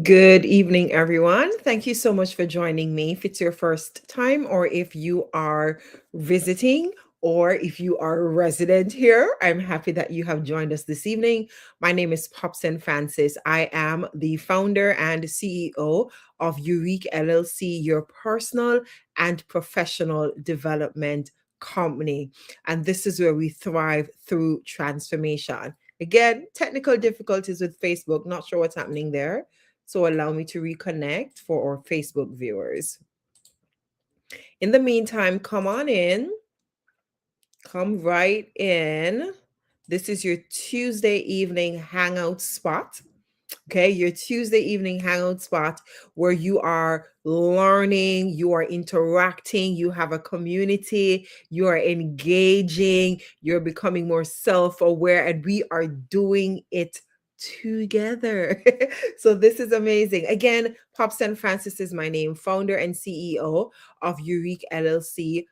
Good evening, everyone. Thank you so much for joining me. If it's your first time, or if you are visiting, or if you are a resident here, I'm happy that you have joined us this evening. My name is Popson Francis. I am the founder and CEO of Eurique LLC, your personal and professional development company. And this is where we thrive through transformation. Again, technical difficulties with Facebook. Not sure what's happening there. So allow me to reconnect for our Facebook viewers. In the meantime, come on in. Come right in. This is your Tuesday evening hangout spot. Okay, your Tuesday evening hangout spot where you are learning, you are interacting, you have a community, you are engaging, you're becoming more self aware, and we are doing it together. So, this is amazing. Again, Popson Francis is my name, founder and CEO of Eurique LLC.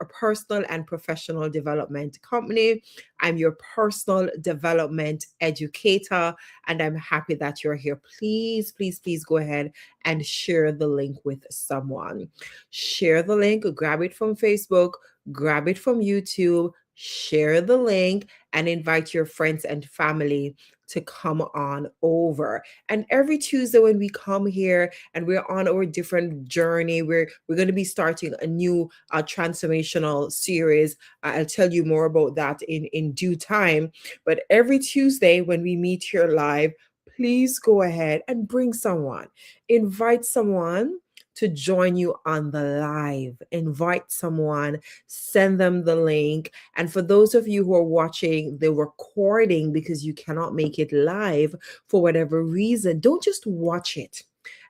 Personal and professional development company. I'm your personal development educator, and I'm happy that you're here. Please, please, please go ahead and share the link with someone. Share the link, grab it from Facebook, grab it from YouTube, share the link, and invite your friends and family to come on over. And every Tuesday when we come here and we're on our different journey, we're going to be starting a new transformational series. I'll tell you more about that in due time. But every Tuesday when we meet here live, please go ahead and bring someone. Invite someone to join you on the live. Invite someone, send them the link. And for those of you who are watching the recording because you cannot make it live for whatever reason, don't just watch it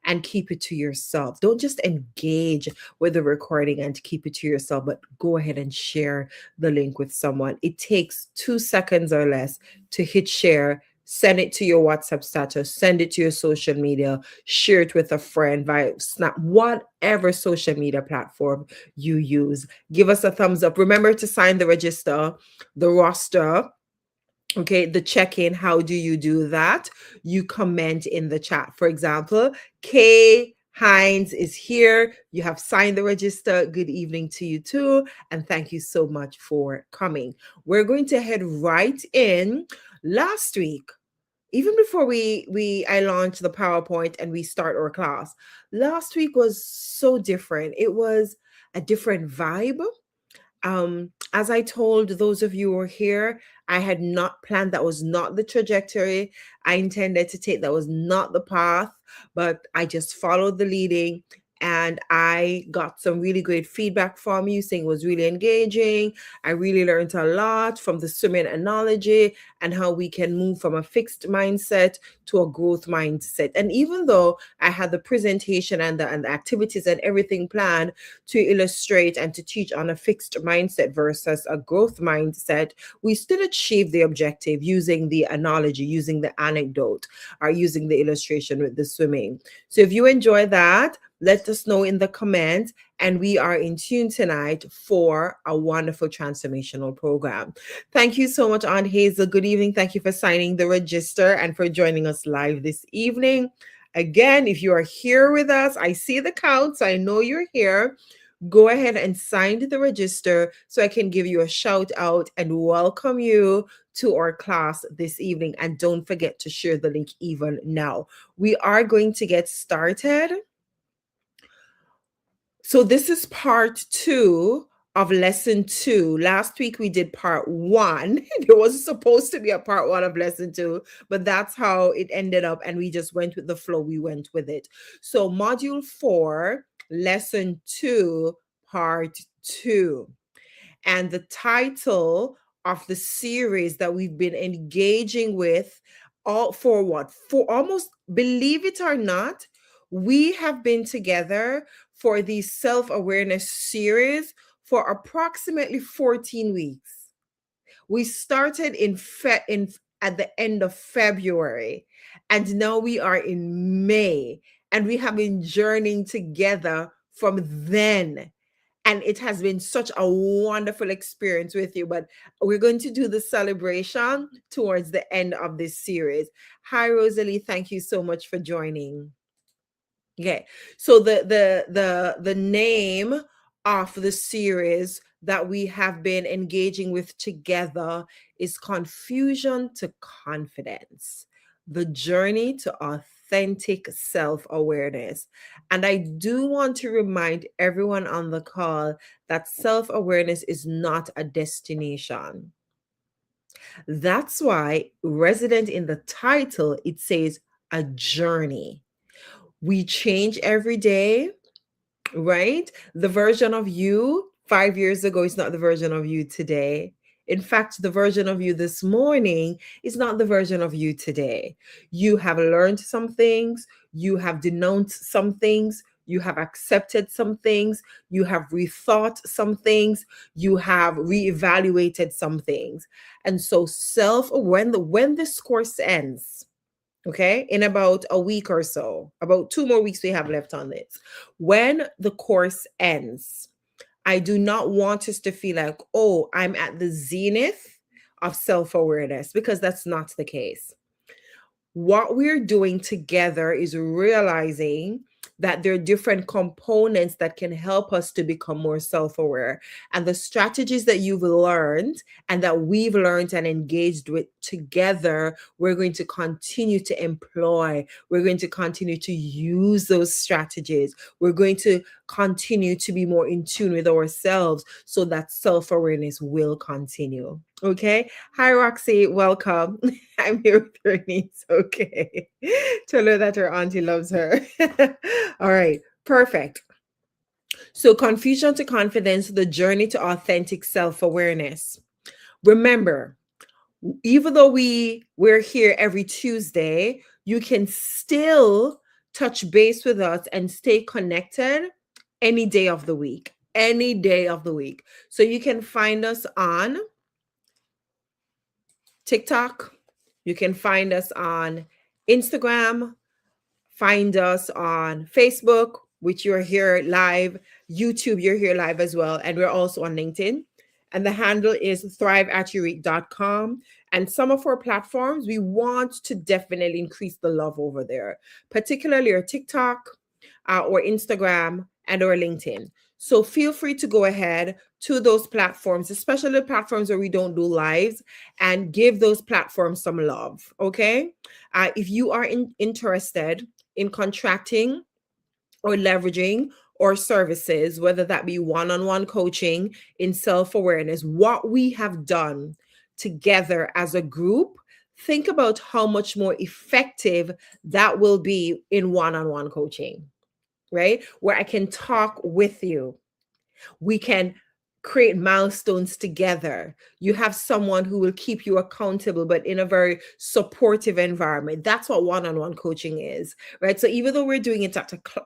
and keep it to yourself. Don't just engage with the recording and keep it to yourself, but go ahead and share the link with someone. It takes 2 seconds or less to hit share. Send it to your WhatsApp status, send it to your social media, share it with a friend via Snap, whatever social media platform you use. Give us a thumbs up. Remember to sign the register, the roster. Okay, the check-in. How do you do that? You comment in the chat. For example, Kay Hines is here. You have signed the register. Good evening to you too. And thank you so much for coming. We're going to head right in. Last week, even before I launched the PowerPoint and we start our class, last week was so different. It was a different vibe. As I told those of you who are here, I had not planned, that was not the trajectory I intended to take, that was not the path, but I just followed the leading. And I got some really great feedback from you saying it was really engaging. I really learned a lot from the swimming analogy and how we can move from a fixed mindset to a growth mindset. And even though I had the presentation and the activities and everything planned to illustrate and to teach on a fixed mindset versus a growth mindset, we still achieved the objective using the analogy, using the anecdote, or using the illustration with the swimming. So if you enjoy that, let us know in the comments. And we are in tune tonight for a wonderful transformational program. Thank you so much, Aunt Hazel. Good evening. Thank you for signing the register and for joining us live this evening. Again, if you are here with us, I see the count, so I know you're here. Go ahead and sign the register so I can give you a shout out and welcome you to our class this evening. And don't forget to share the link even now. We are going to get started. So this is part 2 of lesson 2. Last week we did part 1. There was supposed to be a part 1 of lesson 2, but that's how it ended up, and we just went with the flow. We went with it. So module 4, lesson 2, part 2. And the title of the series that we've been engaging with for almost, believe it or not, we have been together for the self-awareness series for approximately 14 weeks. We started at the end of February, and now we are in May, and we have been journeying together from then. And it has been such a wonderful experience with you. But we're going to do the celebration towards the end of this series. Hi, Rosalie. Thank you so much for joining. Okay. So the name of the series that we have been engaging with together is Confusion to Confidence. The journey to authentic self-awareness. And I do want to remind everyone on the call that self-awareness is not a destination. That's why resident in the title it says a journey. We change every day, right? The version of you 5 years ago is not the version of you today. In fact, the version of you this morning is not the version of you today. You have learned some things, you have denounced some things, you have accepted some things, you have rethought some things, you have reevaluated some things. And so when this course ends, okay, in about a week or so, about 2 more weeks we have left on this. When the course ends, I do not want us to feel like, oh, I'm at the zenith of self awareness, because that's not the case. What we're doing together is realizing that there are different components that can help us to become more self aware. And the strategies that you've learned and that we've learned and engaged with together, we're going to continue to employ. We're going to continue to use those strategies. We're going to continue to be more in tune with ourselves so that self awareness will continue. Okay. Hi, Roxy. Welcome. I'm here with her niece. Okay. Tell her that her auntie loves her. All right. Perfect. So, confusion to confidence, the journey to authentic self awareness. Remember, even though we're here every Tuesday, you can still touch base with us and stay connected any day of the week. Any day of the week. So, you can find us on TikTok. You can find us on Instagram, find us on Facebook, which you're here live, YouTube, you're here live as well. And we're also on LinkedIn. And the handle is thriveateurique.com. And some of our platforms, we want to definitely increase the love over there, particularly our TikTok or Instagram and or LinkedIn. So feel free to go ahead to those platforms, especially the platforms where we don't do lives, and give those platforms some love. Okay. If you are interested in contracting or leveraging or services, whether that be one-on-one coaching in self-awareness, what we have done together as a group, think about how much more effective that will be in one-on-one coaching, right? Where I can talk with you. We can create milestones together. You have someone who will keep you accountable, but in a very supportive environment. That's what one-on-one coaching is, right? So even though we're doing it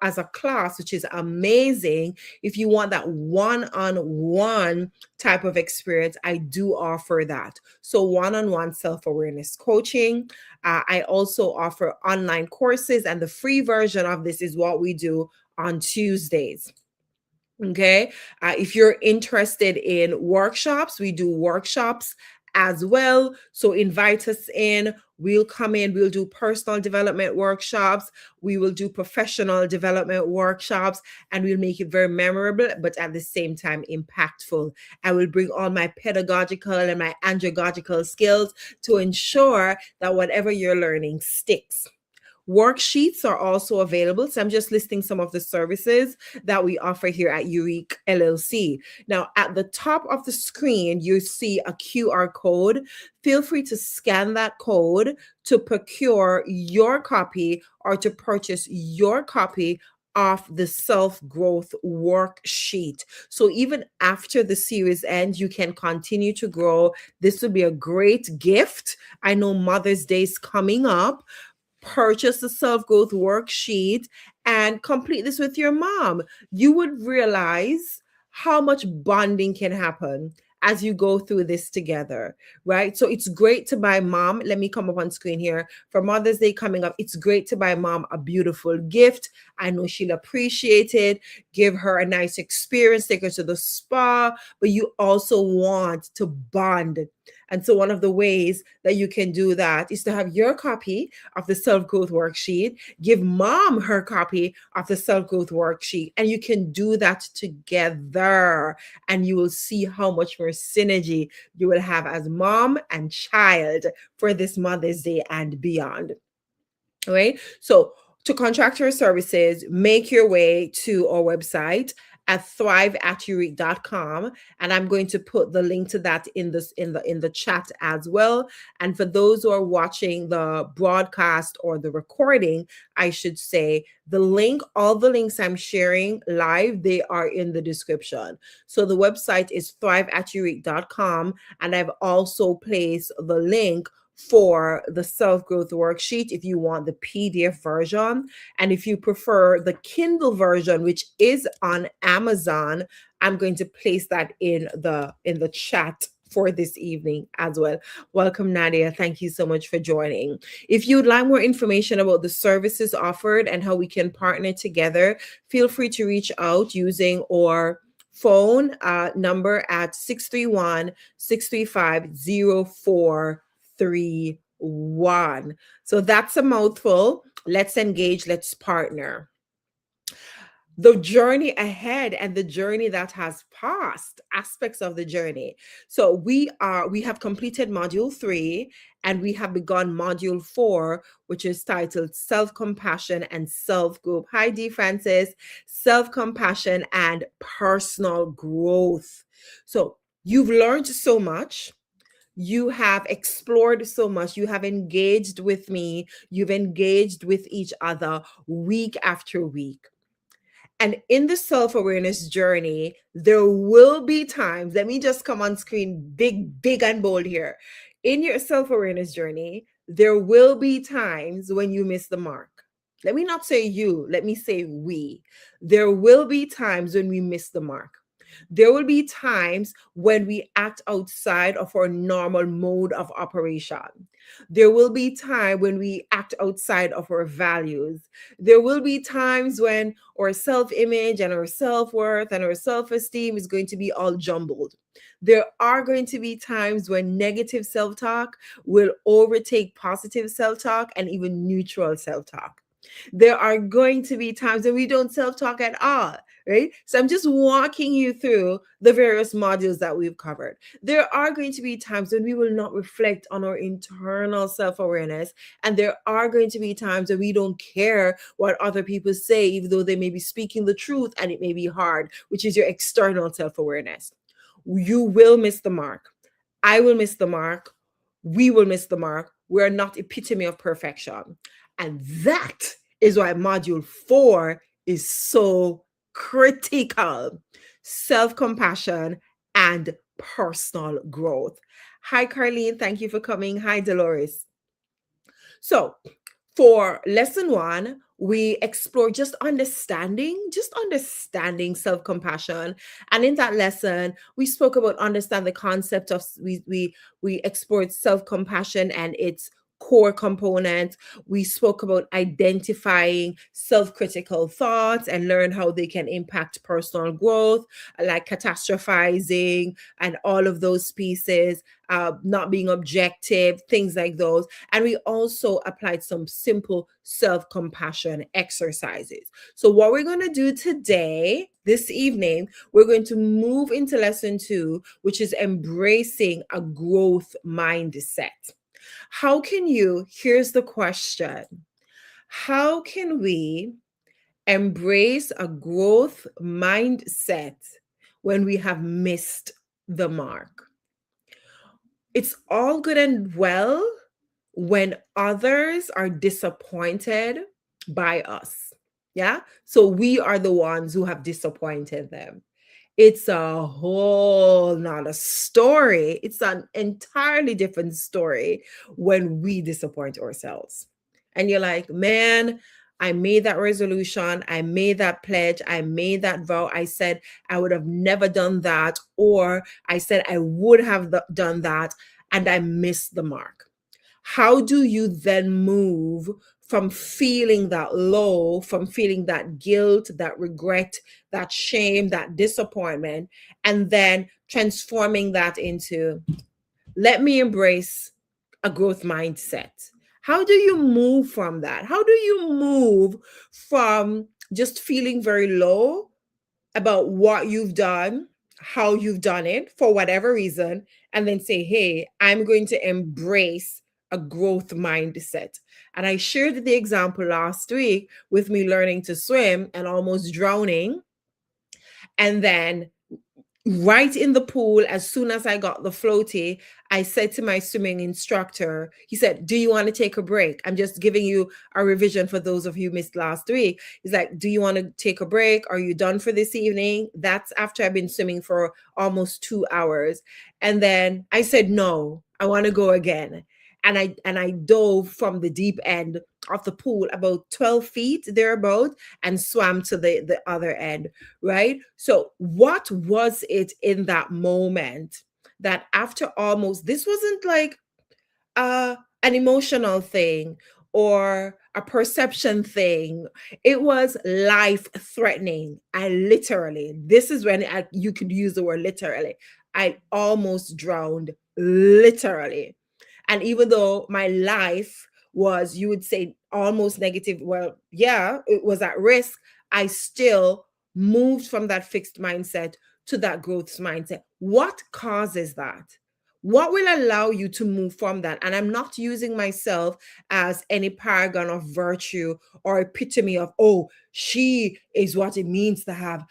as a class, which is amazing, if you want that one-on-one type of experience, I do offer that. So one-on-one self-awareness coaching. I also offer online courses, and the free version of this is what we do on Tuesdays. Okay. If you're interested in workshops, we do workshops as well. So invite us in. We'll come in. We'll do personal development workshops. We will do professional development workshops, and we'll make it very memorable, but at the same time impactful. I will bring all my pedagogical and my andragogical skills to ensure that whatever you're learning sticks. Worksheets are also available. So I'm just listing some of the services that we offer here at Eurique LLC. Now, at the top of the screen, you see a QR code. Feel free to scan that code to procure your copy or to purchase your copy of the self-growth worksheet. So even after the series ends, you can continue to grow. This would be a great gift. I know Mother's Day is coming up. Purchase the self growth worksheet and complete this with your mom. You would realize how much bonding can happen as you go through this together, right? So it's great to buy mom. Let me come up on screen here for Mother's Day coming up. It's great to buy mom a beautiful gift. I know she'll appreciate it. Give her a nice experience, take her to the spa, but you also want to bond And so one of the ways that you can do that is to have your copy of the self-growth worksheet, give mom her copy of the self-growth worksheet, and you can do that together. And you will see how much more synergy you will have as mom and child for this Mother's Day and beyond. All right. So to contract your services, make your way to our website at thriveateurique.com, and I'm going to put the link to that in the chat as well. And for those who are watching the broadcast or the recording, I should say, the link, all the links I'm sharing live, they are in the description. So the website is thriveateurique.com, and I've also placed the link for the self-growth worksheet if you want the PDF version. And if you prefer the Kindle version, which is on Amazon, I'm going to place that in the chat for this evening as well. Welcome, Nadia. Thank you so much for joining. If you'd like more information about the services offered and how we can partner together, feel free to reach out using our phone number at 631-635-0431. So that's a mouthful. Let's engage, let's partner. The journey ahead and the journey that has passed, aspects of the journey. So we have completed module 3 and we have begun module 4, which is titled Self-Compassion and Self-Growth. Hi, D. Francis. Self-compassion and personal growth. So you've learned so much. You have explored so much. You have engaged with me. You've engaged with each other week after week. And in the self-awareness journey, there will be times, let me just come on screen big and bold here. In your self-awareness journey, there will be times when you miss the mark. Let me not say you, let me say we. There will be times when we miss the mark. There will be times when we act outside of our normal mode of operation. There will be time when we act outside of our values. There will be times when our self-image and our self-worth and our self-esteem is going to be all jumbled. There are going to be times when negative self-talk will overtake positive self-talk and even neutral self-talk. There are going to be times when we don't self-talk at all, right? So I'm just walking you through the various modules that we've covered. There are going to be times when we will not reflect on our internal self-awareness, and there are going to be times when we don't care what other people say, even though they may be speaking the truth and it may be hard, which is your external self-awareness. You will miss the mark. I will miss the mark. We will miss the mark. We're not epitome of perfection. And that is why module 4 is so critical. Self-compassion and personal growth. Hi, Carlene. Thank you for coming. Hi, Dolores. So for lesson 1, we explore just understanding self-compassion. And in that lesson, we spoke about understand the concept of, we explored self-compassion and its core component. We spoke about identifying self-critical thoughts and learn how they can impact personal growth, like catastrophizing and all of those pieces, not being objective, things like those. And we also applied some simple self-compassion exercises. So what we're going to do today, this evening, we're going to move into lesson 2, which is embracing a growth mindset. How can you, here's the question, how can we embrace a growth mindset when we have missed the mark? It's all good and well when others are disappointed by us. Yeah. So we are the ones who have disappointed them. It's a whole nother story. It's an entirely different story when we disappoint ourselves. And you're like, man, I made that resolution. I made that pledge. I made that vow. I said I would have never done that. Or I said I would have done that. And I missed the mark. How do you then move from feeling that low, from feeling that guilt, that regret, that shame, that disappointment, and then transforming that into, Let me embrace a growth mindset. How do you move from that? How do you move from just feeling very low about what you've done, how you've done it for whatever reason, and then say, hey, I'm going to embrace a growth mindset? And I shared the example last week with me learning to swim and almost drowning. And then right in the pool, as soon as I got the floaty, I said to my swimming instructor, he said, do you want to take a break? I'm just giving you a revision for those of you who missed last week. He's like, do you want to take a break? Are you done for this evening? That's after I've been swimming for almost 2 hours. And then I said, no, I want to go again. And I dove from the deep end of the pool about 12 feet thereabout and swam to the other end, right? So, what was it in that moment that after almost, this wasn't like an emotional thing or a perception thing, it was life threatening. I literally, this is when you could use the word literally. I almost drowned, literally. And even though my life was, you would say, almost negative, well, yeah, it was at risk, I still moved from that fixed mindset to that growth mindset. What causes that? What will allow you to move from that? And I'm not using myself as any paragon of virtue or epitome of, oh, she is what it means to have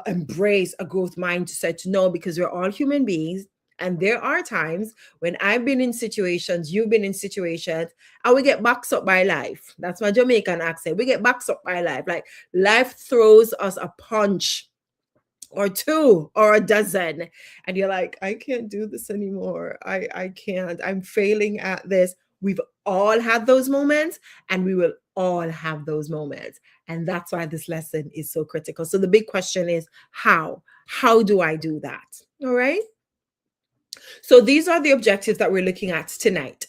embrace a growth mindset. No, because we're all human beings. And there are times when I've been in situations, you've been in situations, and we get boxed up by life. That's my Jamaican accent. We get boxed up by life. Like life throws us a punch or two or a dozen, and you're like, I can't do this anymore. I can't. I'm failing at this. We've all had those moments, and we will all have those moments. And that's why this lesson is so critical. So the big question is how do I do that? All right. So these are the objectives that we're looking at tonight.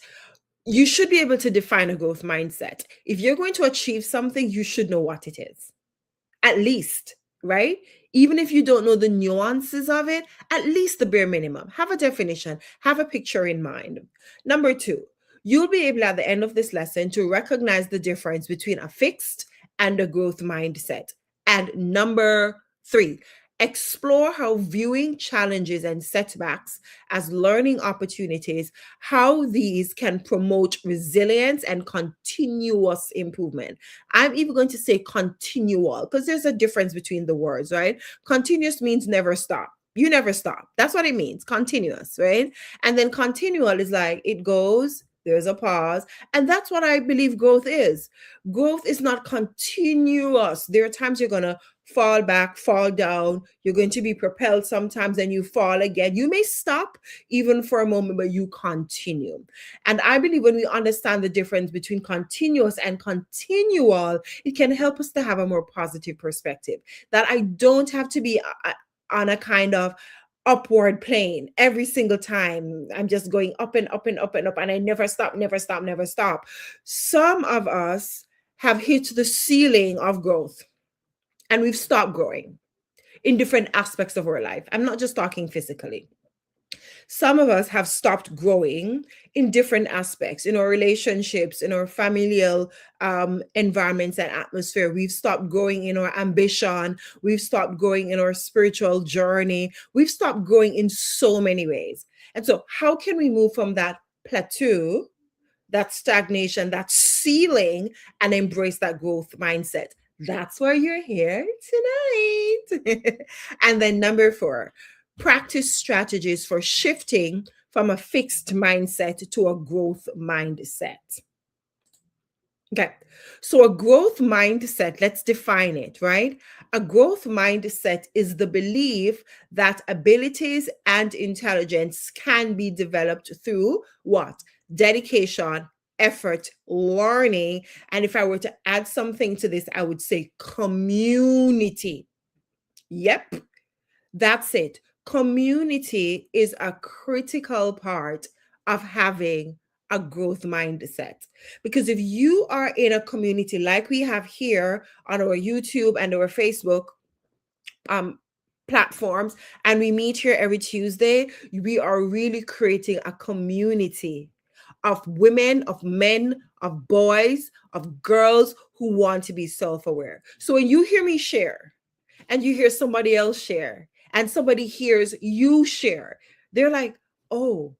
You should be able to define a growth mindset. If you're going to achieve something, you should know what it is, at least, right? Even if you don't know the nuances of it, at least the bare minimum. Have a definition, have a picture in mind. Number two, you'll be able at the end of this lesson to recognize the difference between a fixed and a growth mindset. And number three, explore how viewing challenges and setbacks as learning opportunities, how these can promote resilience and continuous improvement. I'm even going to say continual because there's a difference between the words, right? Continuous means never stop. You never stop. That's what it means, continuous, right? And then continual is like it goes, there's a pause. And that's what I believe growth is. Growth is not continuous. There are times you're going to fall back, fall down. You're going to be propelled sometimes and you fall again. You may stop even for a moment, but you continue. And I believe when we understand the difference between continuous and continual, it can help us to have a more positive perspective. That I don't have to be on a kind of upward plane every single time. I'm just going up and up and up and up, and I never stop, never stop, never stop. Some of us have hit the ceiling of growth and we've stopped growing in different aspects of our life. I'm not just talking physically. Some of us have stopped growing in different aspects, in our relationships, in our familial environments and atmosphere. We've stopped growing in our ambition. We've stopped growing in our spiritual journey. We've stopped growing in so many ways. And so, how can we move from that plateau, that stagnation, that ceiling, and embrace that growth mindset? That's why you're here tonight. And then number four, practice strategies for shifting from a fixed mindset to a growth mindset. Okay, so a growth mindset, let's define it, right? A growth mindset is the belief that abilities and intelligence can be developed through what? Dedication, effort, learning. And if I were to add something to this, I would say community. Yep, that's it. Community is a critical part of having a growth mindset. Because if you are in a community like we have here on our YouTube and our Facebook, um, platforms, and we meet here every Tuesday, we are really creating a community of women, of men, of boys, of girls who want to be self aware. So when you hear me share and you hear somebody else share and somebody hears you share, they're like, oh,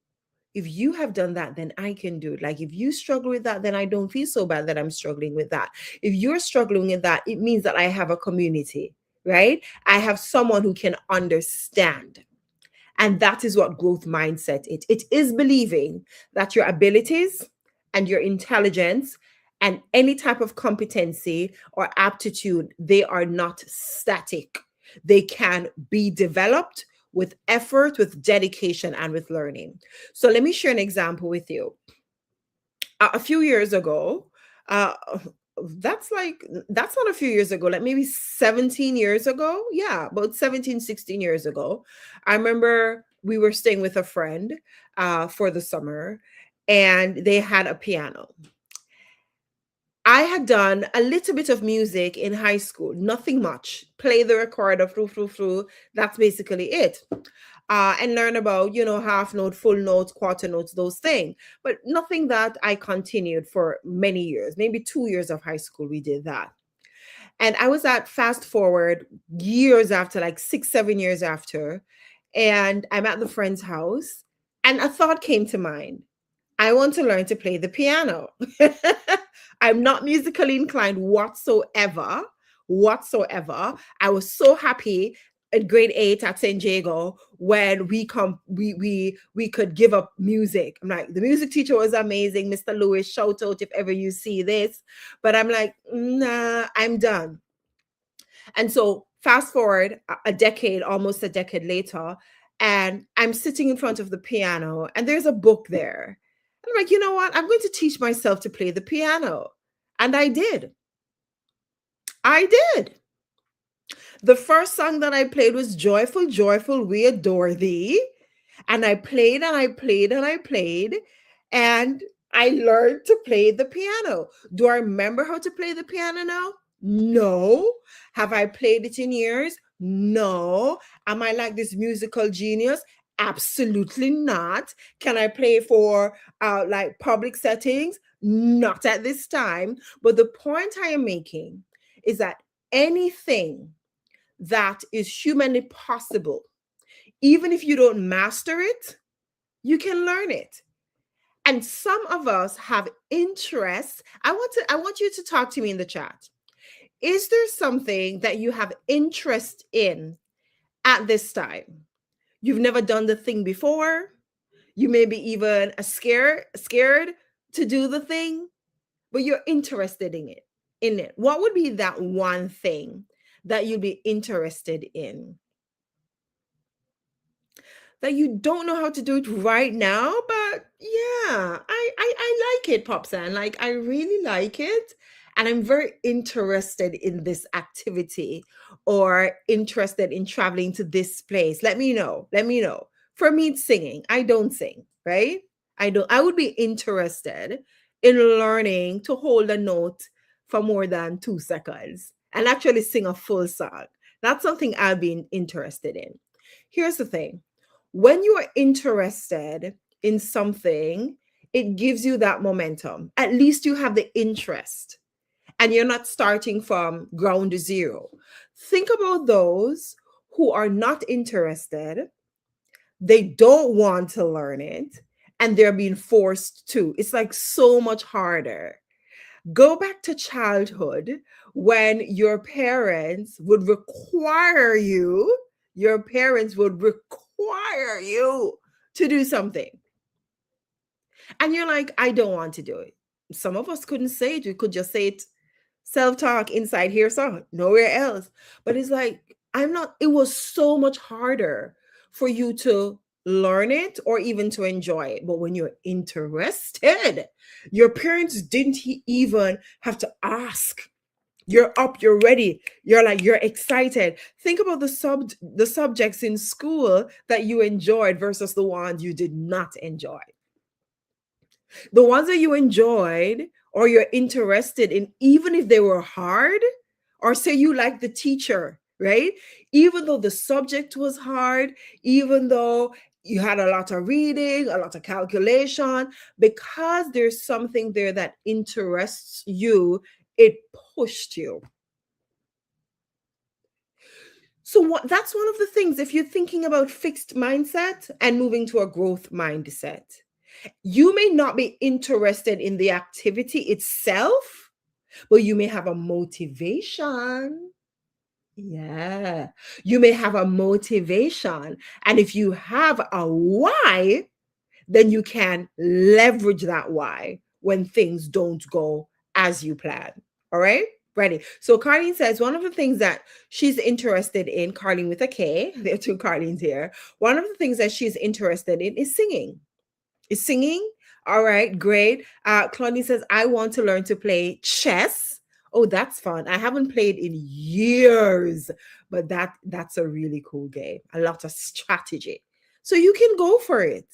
if you have done that, then I can do it. Like if you struggle with that, then I don't feel so bad that I'm struggling with that. If you're struggling with that, it means that I have a community, right? I have someone who can understand. And that is what growth mindset is. It is believing that your abilities and your intelligence and any type of competency or aptitude, they are not static. They can be developed with effort, with dedication, and with learning. So let me share an example with you. A few years ago, uh, that's not a few years ago, like maybe 17 years ago. Yeah, about 17, 16 years ago. I remember we were staying with a friend for the summer, and they had a piano. I had done a little bit of music in high school, nothing much. Play the recorder, through. That's basically it. And learn about, half note, full notes, quarter notes, those things. But nothing that I continued for many years. Maybe 2 years of high school, we did that. And I was at fast forward years after, like 6, 7 years after, and I'm at the friend's house, and a thought came to mind. I want to learn to play the piano. I'm not musically inclined whatsoever. Whatsoever. I was so happy at grade 8 at St. Jago when we could give up music. I'm like, the music teacher was amazing, Mr. Lewis. Shout out if ever you see this. But I'm like, nah, I'm done. And so fast forward a decade, almost a decade later, and I'm sitting in front of the piano, and there's a book there. And I'm like, you know what? I'm going to teach myself to play the piano. And I did. I did. The first song that I played was Joyful, Joyful, We Adore Thee. And I played and I played and I played. And I learned to play the piano. Do I remember how to play the piano now? No. Have I played it in years? No. Am I like this musical genius? Absolutely not. Can I play for like public settings? Not at this time. But the point I am making is that anything that is humanly possible, even if you don't master it, you can learn it. And some of us have interests. I want you to talk to me in the chat. Is there something that you have interest in at this time? You've never done the thing before. You may be even scared to do the thing, but you're interested in it. What would be that one thing that you'd be interested in? That you don't know how to do it right now, but yeah, I like it, Popsan. Like I really like it. And I'm very interested in this activity or interested in traveling to this place. Let me know. Let me know. For me, it's singing. I don't sing, right? I would be interested in learning to hold a note for more than 2 seconds and actually sing a full song. That's something I'll be interested in. Here's the thing: when you are interested in something, it gives you that momentum. At least you have the interest and you're not starting from ground zero. Think about those who are not interested, they don't want to learn it, and they're being forced to. It's like so much harder. Go back to childhood when your parents would require you to do something. And you're like, I don't want to do it. Some of us couldn't say it. We could just say it self-talk inside here, so nowhere else. But it's like, it was so much harder for you to learn it or even to enjoy it. But when you're interested, your parents didn't even have to ask. You're up, you're ready, you're excited. Think about the subjects in school that you enjoyed versus the ones you did not enjoy. The ones that you enjoyed or you're interested in, even if they were hard, or say you like the teacher, right? Even though the subject was hard, even though you had a lot of reading, a lot of calculation, because there's something there that interests you, it pushed you. So that's one of the things, if you're thinking about fixed mindset and moving to a growth mindset, you may not be interested in the activity itself, but you may have a motivation. Yeah. You may have a motivation. And if you have a why, then you can leverage that why when things don't go as you plan. All right? Ready. So Carlene says one of the things that she's interested in, Carlene with a K, there are two Carlenes here. One of the things that she's interested in is singing. Is singing? All right, great. Claudine says, I want to learn to play chess. Oh, that's fun. I haven't played in years, but that's a really cool game. A lot of strategy. So you can go for it.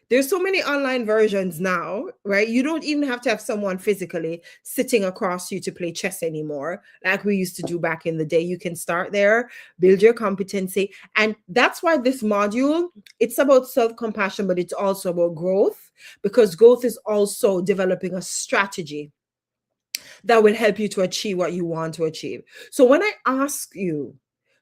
There's so many online versions now, right? You don't even have to have someone physically sitting across you to play chess anymore, like we used to do back in the day. You can start there, build your competency. And that's why this module, it's about self-compassion, but it's also about growth, because growth is also developing a strategy that will help you to achieve what you want to achieve. So when I ask you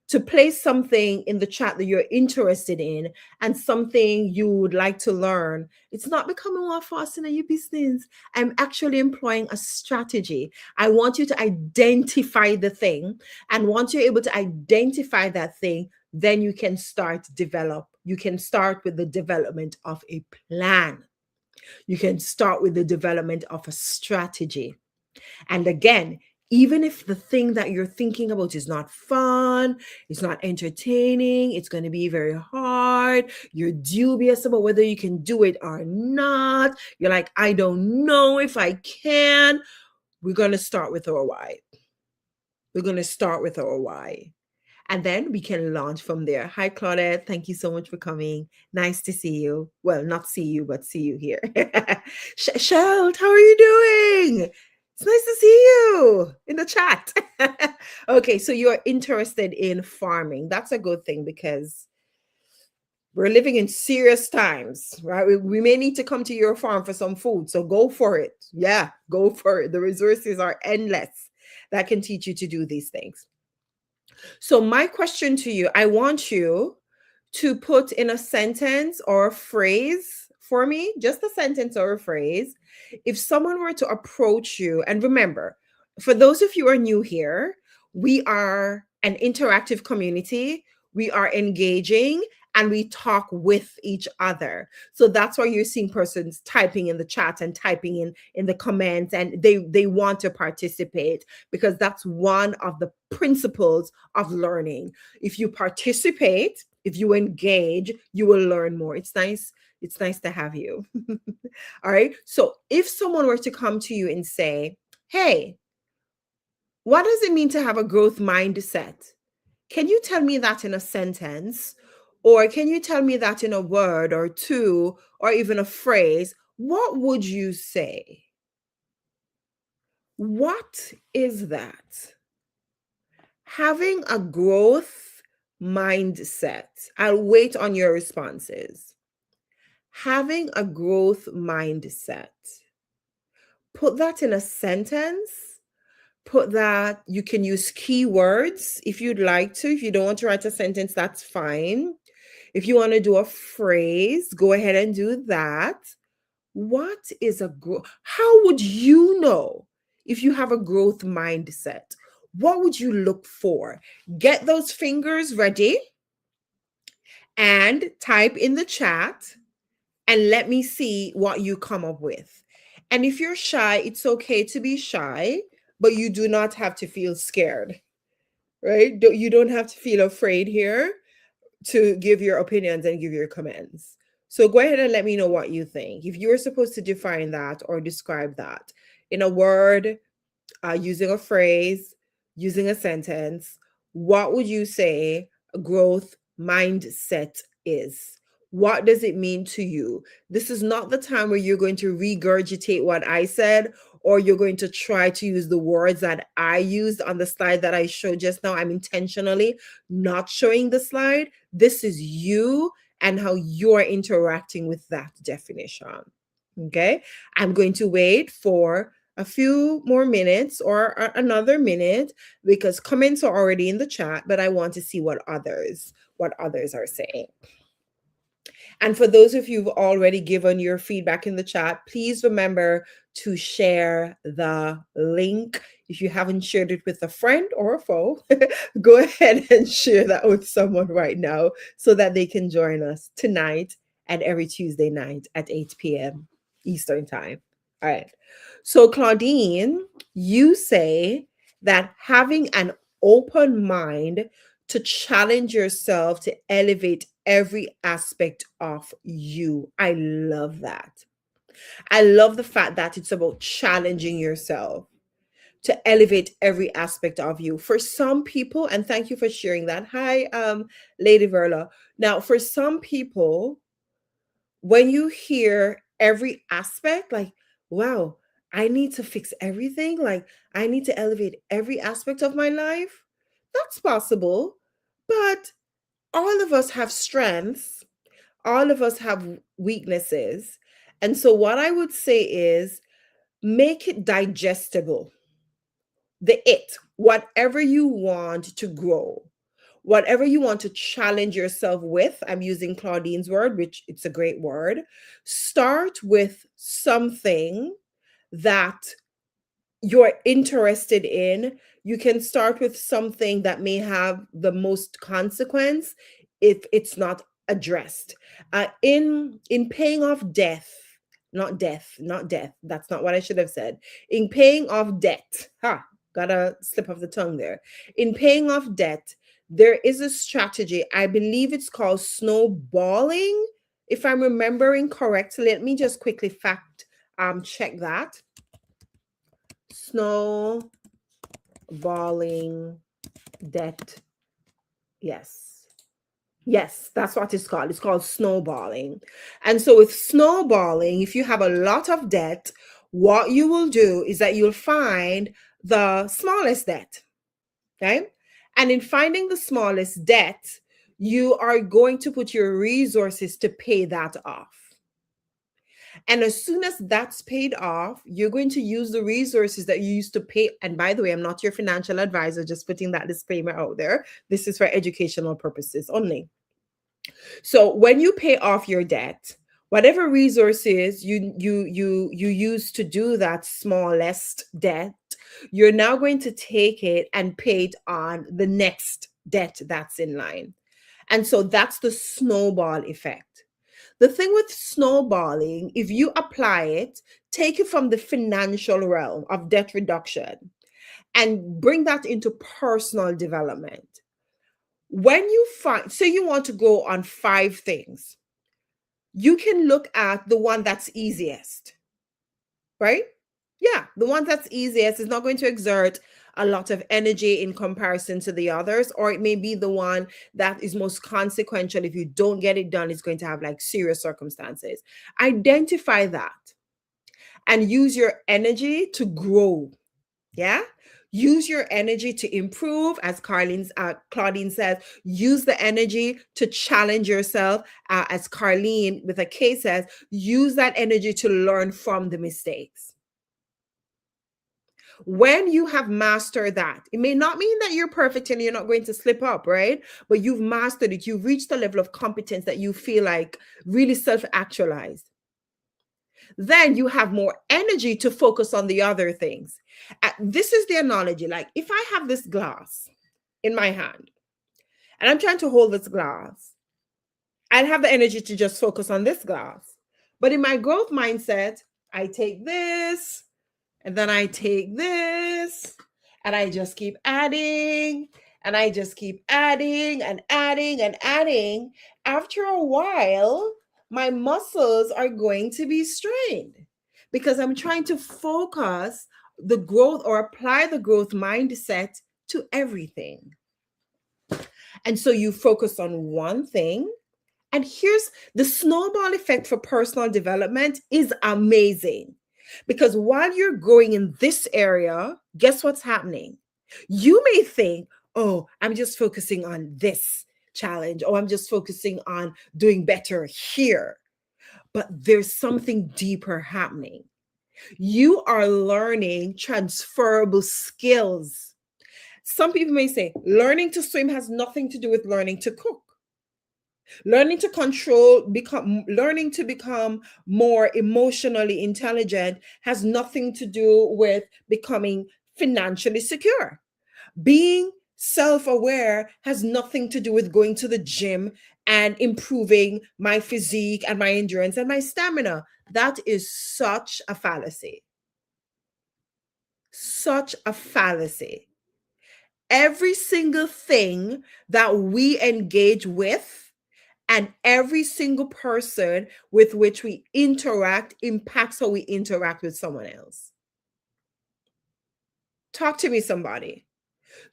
to place something in the chat that you're interested in and something you would like to learn, it's not becoming more fast in your business. I'm actually employing a strategy. I want you to identify the thing, and once you're able to identify that thing, then you can start develop. You can start with the development of a plan. You can start with the development of a strategy. And again, even if the thing that you're thinking about is not fun, it's not entertaining, it's going to be very hard, you're dubious about whether you can do it or not, you're like, I don't know if I can, we're going to start with our why. We're going to start with our why. And then we can launch from there. Hi, Claudette. Thank you so much for coming. Nice to see you. Well, not see you, but see you here. Shelt, how are you doing? It's nice to see you in the chat. Okay, so you're interested in farming. That's a good thing because we're living in serious times, right? We may need to come to your farm for some food. So go for it. Yeah, go for it. The resources are endless that can teach you to do these things. So my question to you, I want you to put in a sentence or a phrase for me, just a sentence or a phrase. If someone were to approach you, and remember, for those of you who are new here, we are an interactive community. We are engaging and we talk with each other. So that's why you're seeing persons typing in the chat and typing in the comments, and they want to participate, because that's one of the principles of learning. If you participate, if you engage, you will learn more. It's nice to have you. All right, so if someone were to come to you and say, hey, what does it mean to have a growth mindset? Can you tell me that in a sentence? Or can you tell me that in a word or two, or even a phrase? What would you say? What is that? Having a growth mindset. I'll wait on your responses. Having a growth mindset. Put that in a sentence. Put that, you can use keywords if you'd like to. If you don't want to write a sentence, that's fine. If you want to do a phrase, go ahead and do that. What is a growth? How would you know if you have a growth mindset? What would you look for? Get those fingers ready and type in the chat and let me see what you come up with. And if you're shy, it's okay to be shy, but you do not have to feel scared, right? You don't have to feel afraid here to give your opinions and give your comments. So go ahead and let me know what you think. If you were supposed to define that or describe that in a word, using a phrase, using a sentence, what would you say a growth mindset is? What does it mean to you? This is not the time where you're going to regurgitate what I said, or you're going to try to use the words that I used on the slide that I showed just now. I'm intentionally not showing the slide. This is you and how you're interacting with that definition. Okay. I'm going to wait for a few more minutes or another minute because comments are already in the chat, but I want to see what others are saying. And for those of you who've already given your feedback in the chat, please remember to share the link. If you haven't shared it with a friend or a foe, go ahead and share that with someone right now so that they can join us tonight and every Tuesday night at 8 p.m. Eastern Time. All right. So, Claudine, you say that having an open mind to challenge yourself to elevate every aspect of you. I love that. I love the fact that it's about challenging yourself to elevate every aspect of you. For some people, and thank you for sharing that. Hi, Lady Verla. Now, for some people, when you hear every aspect, like, wow, I need to fix everything, like, I need to elevate every aspect of my life, that's possible. But all of us have strengths, all of us have weaknesses. And so, what I would say is make it digestible. Whatever you want to grow, whatever you want to challenge yourself with. I'm using Claudine's word, which it's a great word. Start with something that you're interested in. You can start with something that may have the most consequence if it's not addressed. In paying off not death. That's not what I should have said. In paying off debt, got a slip of the tongue there. In paying off debt, there is a strategy. I believe it's called snowballing. If I'm remembering correctly, let me just quickly fact check that. Snowballing debt. Yes, that's what it's called. It's called snowballing. And so with snowballing, if you have a lot of debt, what you will do is that you'll find the smallest debt. Okay. And in finding the smallest debt, you are going to put your resources to pay that off. And as soon as that's paid off, you're going to use the resources that you used to pay. And by the way, I'm not your financial advisor, just putting that disclaimer out there. This is for educational purposes only. So when you pay off your debt, whatever resources you use to do that smallest debt, you're now going to take it and pay it on the next debt that's in line. And so that's the snowball effect. The thing with snowballing, if you apply it, take it from the financial realm of debt reduction and bring that into personal development. When you find, say you want to go on 5 things, you can look at the one that's easiest, right? Yeah, the one that's easiest is not going to exert a lot of energy in comparison to the others, or it may be the one that is most consequential. If you don't get it done, it's going to have like serious circumstances. Identify that and use your energy to grow. Yeah. Use your energy to improve, as Claudine says. Use the energy to challenge yourself, as Carlene with a K says. Use that energy to learn from the mistakes. When you have mastered that, it may not mean that you're perfect and you're not going to slip up, right? But you've mastered it. You've reached a level of competence that you feel like really self-actualized. Then you have more energy to focus on the other things. This is the analogy. Like if I have this glass in my hand and I'm trying to hold this glass, I'd have the energy to just focus on this glass. But in my growth mindset, I take this and then I take this and I just keep adding and I just keep adding and adding and adding. After a while, my muscles are going to be strained because I'm trying to focus the growth or apply the growth mindset to everything. And so you focus on one thing And here's the snowball effect for personal development is amazing. Because while you're growing in this area, guess what's happening? You may think, oh, I'm just focusing on this challenge, or I'm just focusing on doing better here. But there's something deeper happening. You are learning transferable skills. Some people may say learning to swim has nothing to do with learning to cook. Learning to become more emotionally intelligent has nothing to do with becoming financially secure. Being self-aware has nothing to do with going to the gym and improving my physique and my endurance and my stamina. That is such a fallacy. Such a fallacy. Every single thing that we engage with and every single person with which we interact impacts how we interact with someone else. Talk to me, somebody.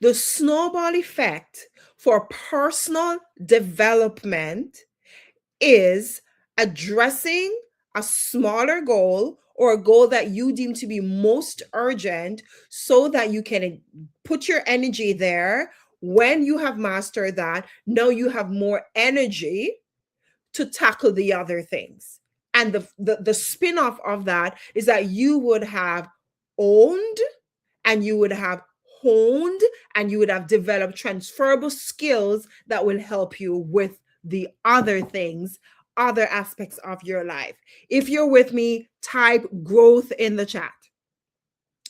The snowball effect for personal development is addressing a smaller goal or a goal that you deem to be most urgent so that you can put your energy there. When you have mastered that, now you have more energy to tackle the other things. And the spin-off of that is that you would have owned and you would have honed and you would have developed transferable skills that will help you with the other things, other aspects of your life. If you're with me, type growth in the chat.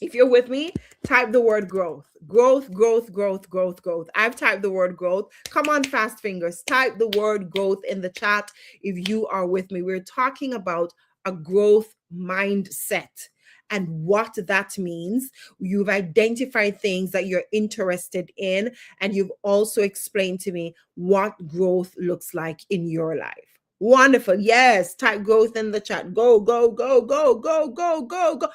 If you're with me, type the word growth. Growth, growth, growth, growth, growth. I've typed the word growth. Come on, fast fingers. Type the word growth in the chat if you are with me. We're talking about a growth mindset and what that means. You've identified things that you're interested in, and you've also explained to me what growth looks like in your life. Wonderful. Yes. Type growth in the chat. Go, go, go, go, go, go, go, go.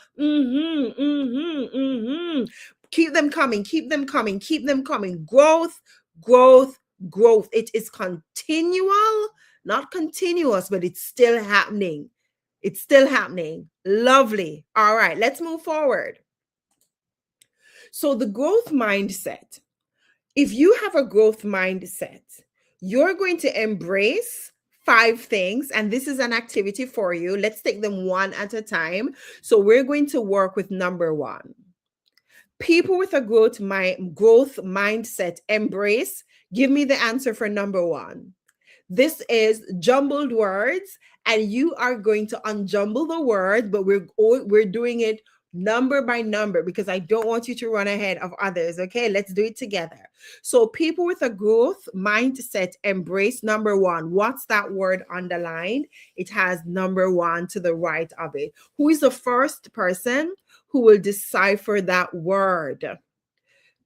Keep them coming. Keep them coming. Keep them coming. Growth, growth, growth. It is continual, not continuous, but it's still happening. It's still happening. Lovely. All right. Let's move forward. So the growth mindset. If you have a growth mindset, you're going to embrace 5 things, and this is an activity for you. Let's take them one at a time. So we're going to work with number 1. People with a growth mindset embrace. Give me the answer for number 1. This is jumbled words, and you are going to unjumble the word, but we're doing it number by number because I don't want you to run ahead of others. Okay, let's do it together. So people with a growth mindset embrace number 1. What's that word underlined? It has number 1 to the right of it. Who is the first person who will decipher that word?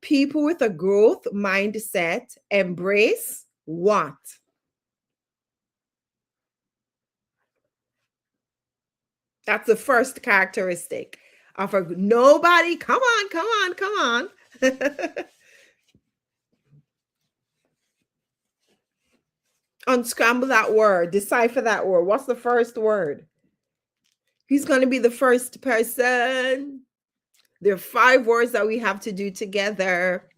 People with a growth mindset embrace what? That's the first characteristic of a nobody. Come on, come on, come on. Unscramble that word, decipher that word. What's the first word? Who's going to be the first person? There are 5 words that we have to do together.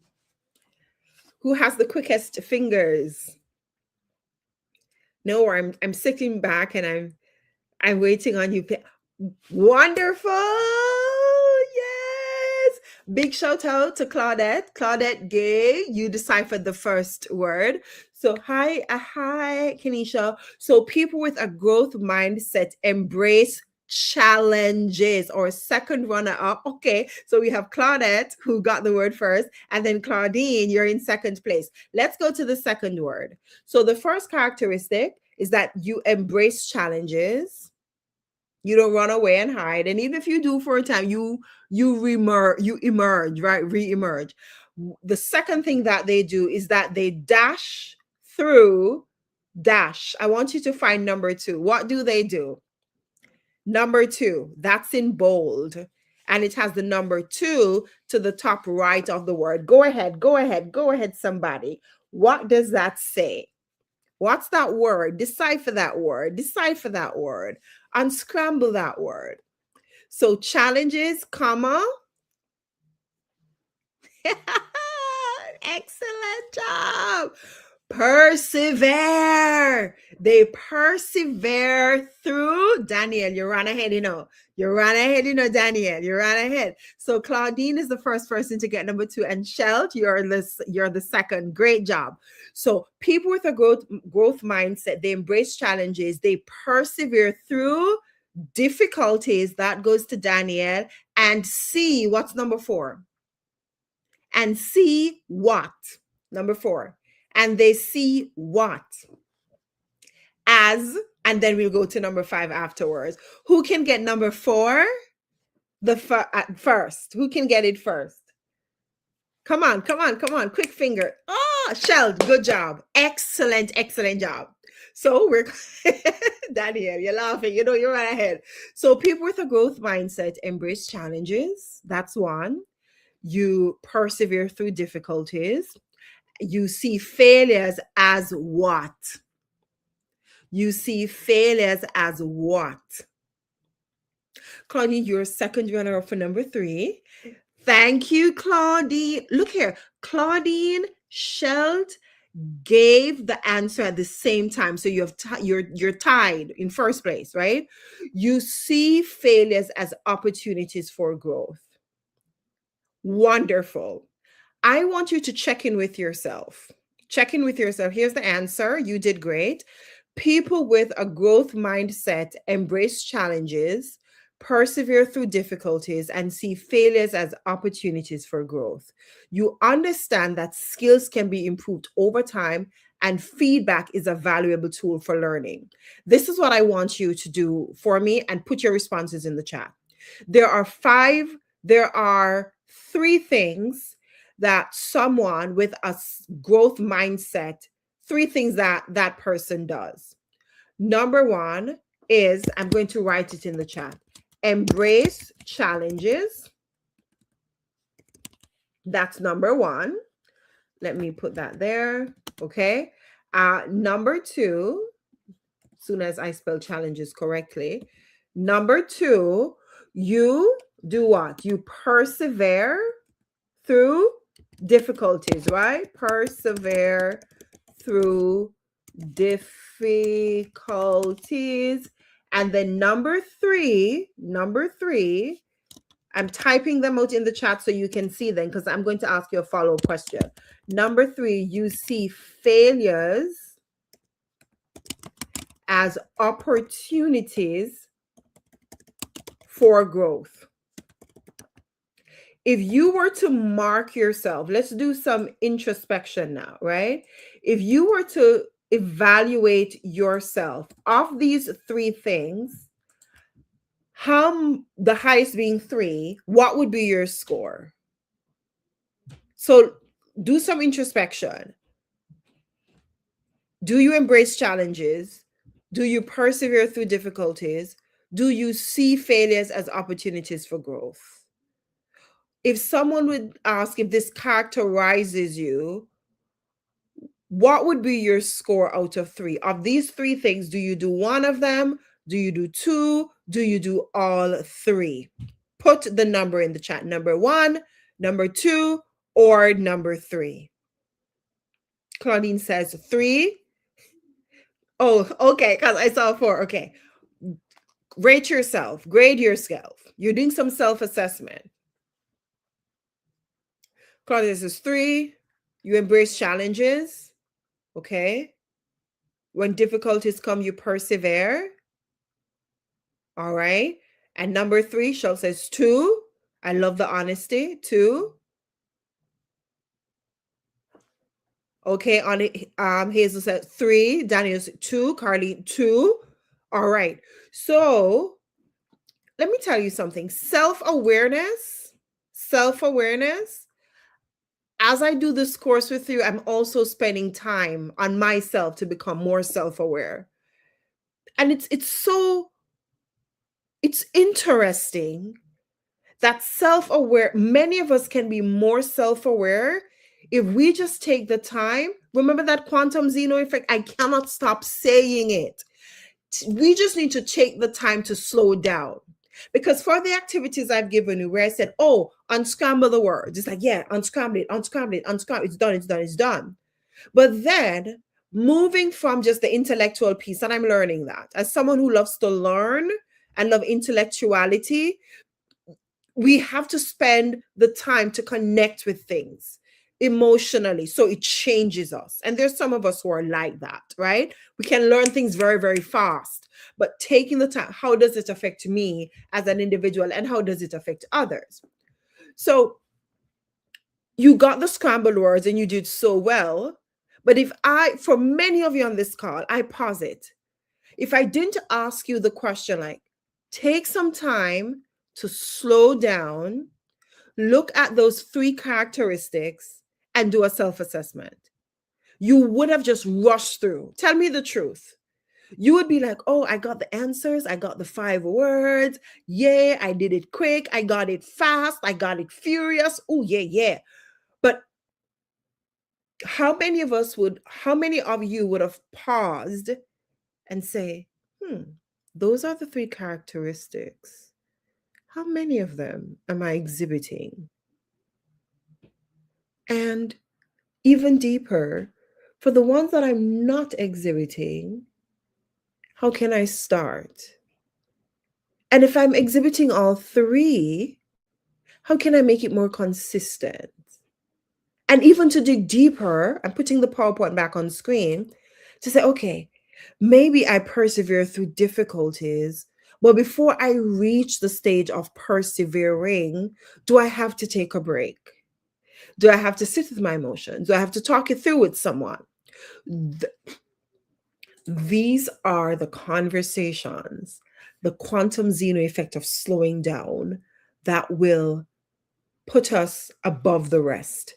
Who has the quickest fingers? No, I'm sitting back and I'm waiting on you. Wonderful. Yes. Big shout out to Claudette. Claudette Gay, you deciphered the first word. So hi, Kenisha. So people with a growth mindset embrace challenges, or second runner up. Okay, so we have Claudette who got the word first, and then Claudine, you're in second place. Let's go to the second word. So the first characteristic is that you embrace challenges. You don't run away and hide. And even if you do for a time, you emerge, right? Re-emerge. The second thing that they do is that they dash through dash. I want you to find number 2. What do they do? Number 2, that's in bold. And it has the number 2 to the top right of the word. Go ahead, go ahead, go ahead, somebody. What does that say? What's that word? Decipher that word. Decipher that word. Unscramble that word. So challenges, comma. Excellent job. Persevere. They persevere through. Daniel, you ran ahead, You ran ahead, Daniel. You ran ahead. So Claudine is the first person to get number 2, and Sheld, you're the second. Great job. So people with a growth mindset, they embrace challenges, they persevere through difficulties. That goes to Daniel. And see what's number 4. And see what? Number 4. And they see what? As, and then we'll go to number 5 afterwards. Who can get number 4? First. Who can get it first? Come on. Quick finger. Oh, Shell, good job. Excellent job. So we're Daniel, you're laughing. You're right ahead. So people with a growth mindset embrace challenges. That's one. You persevere through difficulties. You see failures as what? You see failures as what? Claudine, you're second runner up for number 3. Thank you, Claudine. Look here. Claudine, Sheld gave the answer at the same time. So you're tied in first place, right? You see failures as opportunities for growth. Wonderful. I want you to check in with yourself. Check in with yourself. Here's the answer. You did great. People with a growth mindset embrace challenges, persevere through difficulties, and see failures as opportunities for growth. You understand that skills can be improved over time, and feedback is a valuable tool for learning. This is what I want you to do for me, and put your responses in the chat. There are 3 things that someone with a growth mindset, 3 things that that person does. Number 1 is, I'm going to write it in the chat, embrace challenges. That's number 1. Let me put that there. Okay. Number 2, as soon as I spell challenges correctly. Number 2, you do what? You persevere through difficulties, right? Persevere through difficulties. And then number 3, I'm typing them out in the chat so you can see them, because I'm going to ask you a follow-up question. Number 3, you see failures as opportunities for growth. If you were to mark yourself, let's do some introspection now, right? If you were to evaluate yourself of these 3 things, the highest being 3, what would be your score? So do some introspection. Do you embrace challenges? Do you persevere through difficulties? Do you see failures as opportunities for growth? If someone would ask if this characterizes you, what would be your score out of 3? Of these 3 things, do you do one of them? Do you do 2? Do you do all 3? Put the number in the chat. Number 1, number 2, or number 3. Claudine says 3. Oh, okay, because I saw 4. Okay. Rate yourself. Grade yourself. You're doing some self-assessment. Claudia says 3. You embrace challenges. Okay. When difficulties come, you persevere. All right. And number 3, Shell says 2. I love the honesty. 2. Okay. On it, Hazel said 3. Daniel said 2. Carly 2. All right. So let me tell you something. Self-awareness. As I do this course with you, I'm also spending time on myself to become more self-aware. And it's interesting that self-aware, many of us can be more self-aware If we just take the time, remember that quantum zeno effect? I cannot stop saying it. We just need to take the time to slow down. Because for the activities I've given you, where I said, oh, unscramble the words, it's like, yeah, unscramble it, unscramble it, unscramble it, it's done, it's done, it's done. But then moving from just the intellectual piece, and I'm learning that as someone who loves to learn and love intellectuality, we have to spend the time to connect with things emotionally so it changes us. And there's some of us who are like that, right? We can learn things very, very fast, but taking the time, how does it affect me as an individual and how does it affect others? So you got the scrambled words and you did so well. But for many of you on this call, I posit, if I didn't ask you the question, like, take some time to slow down, look at those 3 characteristics, and do a self assessment, you would have just rushed through. Tell me the truth. You would be like, oh, I got the answers. I got the 5 words. Yeah, I did it quick. I got it fast. I got it furious. Oh, yeah, yeah. But how many of you would have paused and say, those are the 3 characteristics. How many of them am I exhibiting? And even deeper, for the ones that I'm not exhibiting, how can I start? And if I'm exhibiting all 3, how can I make it more consistent? And even to dig deeper, I'm putting the PowerPoint back on screen to say, okay, maybe I persevere through difficulties, but before I reach the stage of persevering, do I have to take a break? Do I have to sit with my emotions? Do I have to talk it through with someone? These are the conversations, the quantum zeno effect of slowing down, that will put us above the rest,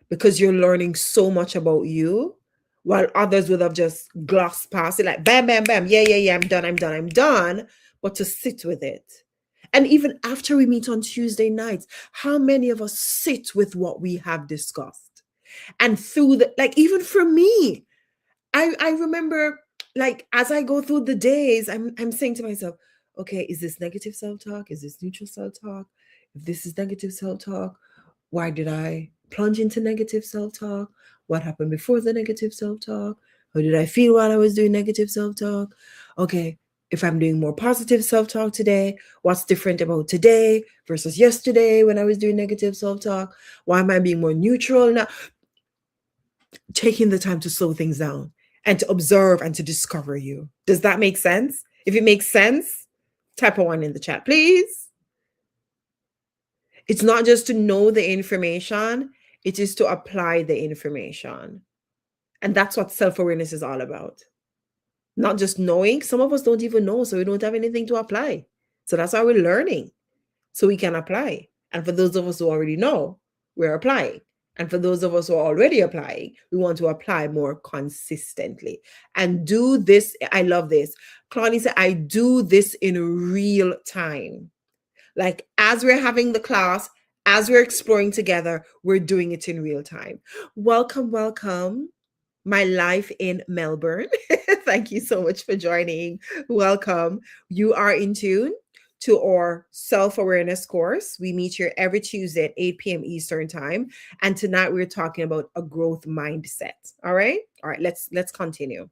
because you're learning so much about you, while others would have just glossed past it like bam, bam, bam. Yeah, yeah, yeah. I'm done. I'm done. I'm done. But to sit with it. And even after we meet on Tuesday nights, how many of us sit with what we have discussed? And through the, like, even for me, I remember, like, as I go through the days, I'm saying to myself, okay, is this negative self-talk? Is this neutral self-talk? If this is negative self-talk, why did I plunge into negative self-talk? What happened before the negative self-talk? How did I feel while I was doing negative self-talk? Okay, if I'm doing more positive self-talk today, what's different about today versus yesterday when I was doing negative self-talk? Why am I being more neutral now? Taking the time to slow things down and to observe and to discover you. Does that make sense? If it makes sense, type a 1 in the chat, please. It's not just to know the information, it is to apply the information. And that's what self-awareness is all about. Not just knowing. Some of us don't even know, so we don't have anything to apply. So that's why we're learning, so we can apply. And for those of us who already know, we're applying. And for those of us who are already applying, we want to apply more consistently and do this. I love this. Claudia said, I do this in real time. Like, as we're having the class, as we're exploring together, we're doing it in real time. Welcome, welcome. My life in Melbourne. Thank you so much for joining. Welcome. You are in tune to our self-awareness course. We meet here every Tuesday at 8 p.m. Eastern time. And tonight we're talking about a growth mindset. All right. All right. Let's continue.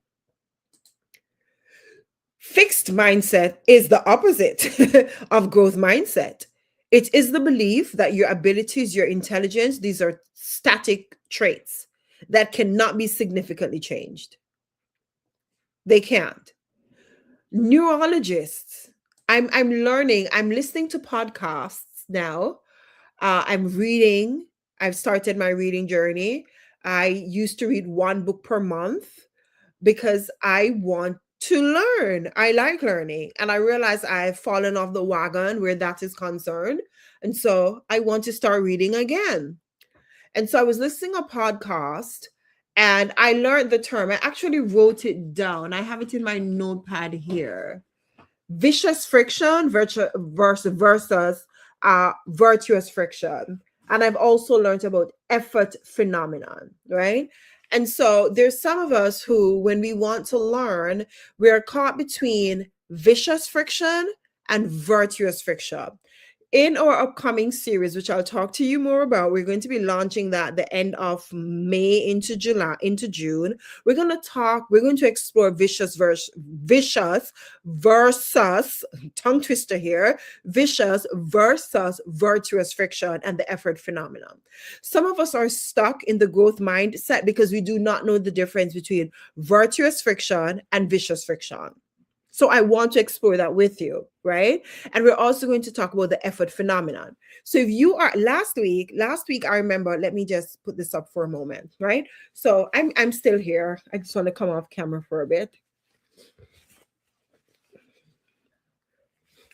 Fixed mindset is the opposite of growth mindset. It is the belief that your abilities, your intelligence, these are static traits that cannot be significantly changed. They can't. Neurologists, I'm learning, I'm listening to podcasts now. I'm reading. I've started my reading journey. I used to read 1 book per month because I want to learn. I like learning. And I realize I've fallen off the wagon where that is concerned. And so I want to start reading again. And so I was listening to a podcast and I learned the term. I actually wrote it down. I have it in my notepad here. Vicious friction versus virtuous friction. And I've also learned about effort phenomenon, right? And so there's some of us who, when we want to learn, we're caught between vicious friction and virtuous friction. In our upcoming series, which I'll talk to you more about, we're going to be launching that the end of May into July, into June. We're going to explore vicious versus, tongue twister here, vicious versus virtuous friction and the effort phenomenon. Some of us are stuck in the growth mindset because we do not know the difference between virtuous friction and vicious friction. So I want to explore that with you, right? And we're also going to talk about the effort phenomenon. So if you are last week I remember, let me just put this up for a moment, right? So I'm still here. I just want to come off camera for a bit.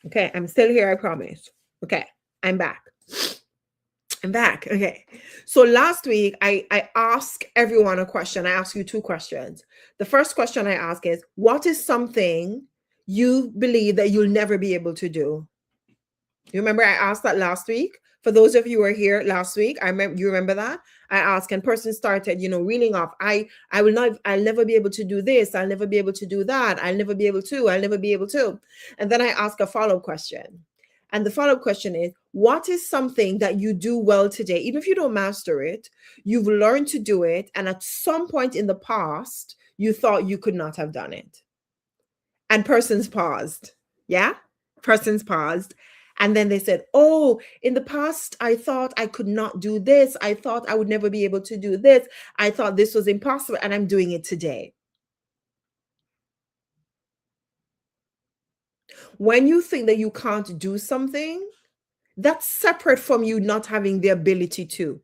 Okay, I'm still here, I promise. Okay, I'm back. I'm back. Okay. So last week I asked everyone a question. I asked you two questions. The first question I ask is, what is something you believe that you'll never be able to do? You remember I asked that last week? For those of you who were here last week, I remember, you remember that? I asked, and person started, reeling off. I'll never be able to do this. I'll never be able to do that. I'll never be able to. And then I ask a follow-up question. And the follow-up question is, what is something that you do well today? Even if you don't master it, you've learned to do it. And at some point in the past, you thought you could not have done it. And persons paused. Yeah? Persons paused. And then they said, oh, in the past, I thought I could not do this. I thought I would never be able to do this. I thought this was impossible, and I'm doing it today. When you think that you can't do something, that's separate from you not having the ability to.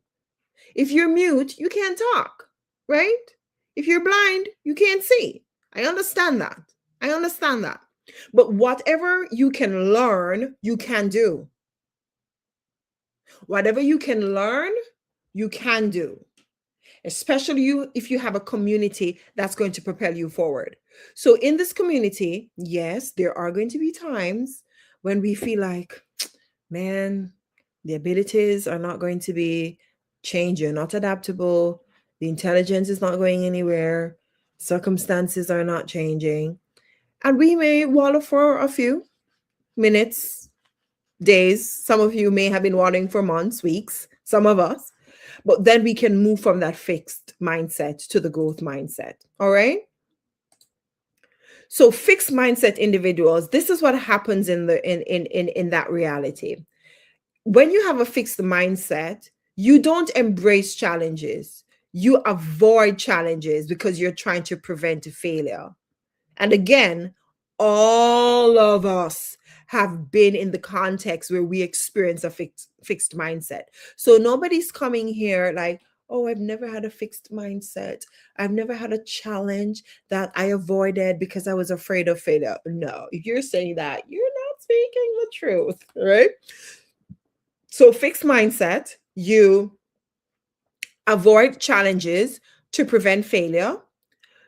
If you're mute, you can't talk, right? If you're blind, you can't see. I understand that. I understand that. But whatever you can learn, you can do. Whatever you can learn, you can do. Especially if you have a community that's going to propel you forward. So in this community, yes, there are going to be times when we feel like, man, the abilities are not going to be changed. You're not adaptable. The intelligence is not going anywhere. Circumstances are not changing. And we may wallow for a few minutes, days. Some of you may have been wallowing for months, weeks, some of us. But then we can move from that fixed mindset to the growth mindset. All right. So fixed mindset individuals, this is what happens in that reality. When you have a fixed mindset, you don't embrace challenges. You avoid challenges because you're trying to prevent failure. And again, all of us have been in the context where we experience a fixed mindset. So nobody's coming here like, oh, I've never had a fixed mindset. I've never had a challenge that I avoided because I was afraid of failure. No, if you're saying that, you're not speaking the truth, right? So fixed mindset, you avoid challenges to prevent failure.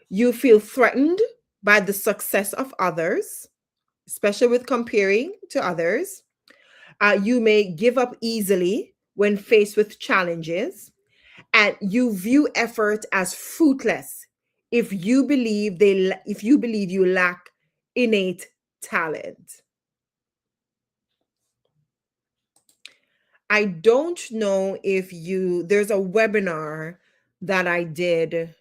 You feel threatened by the success of others, especially with comparing to others. You may give up easily when faced with challenges, and you view effort as fruitless if you believe you lack innate talent. I don't know if there's a webinar that I did.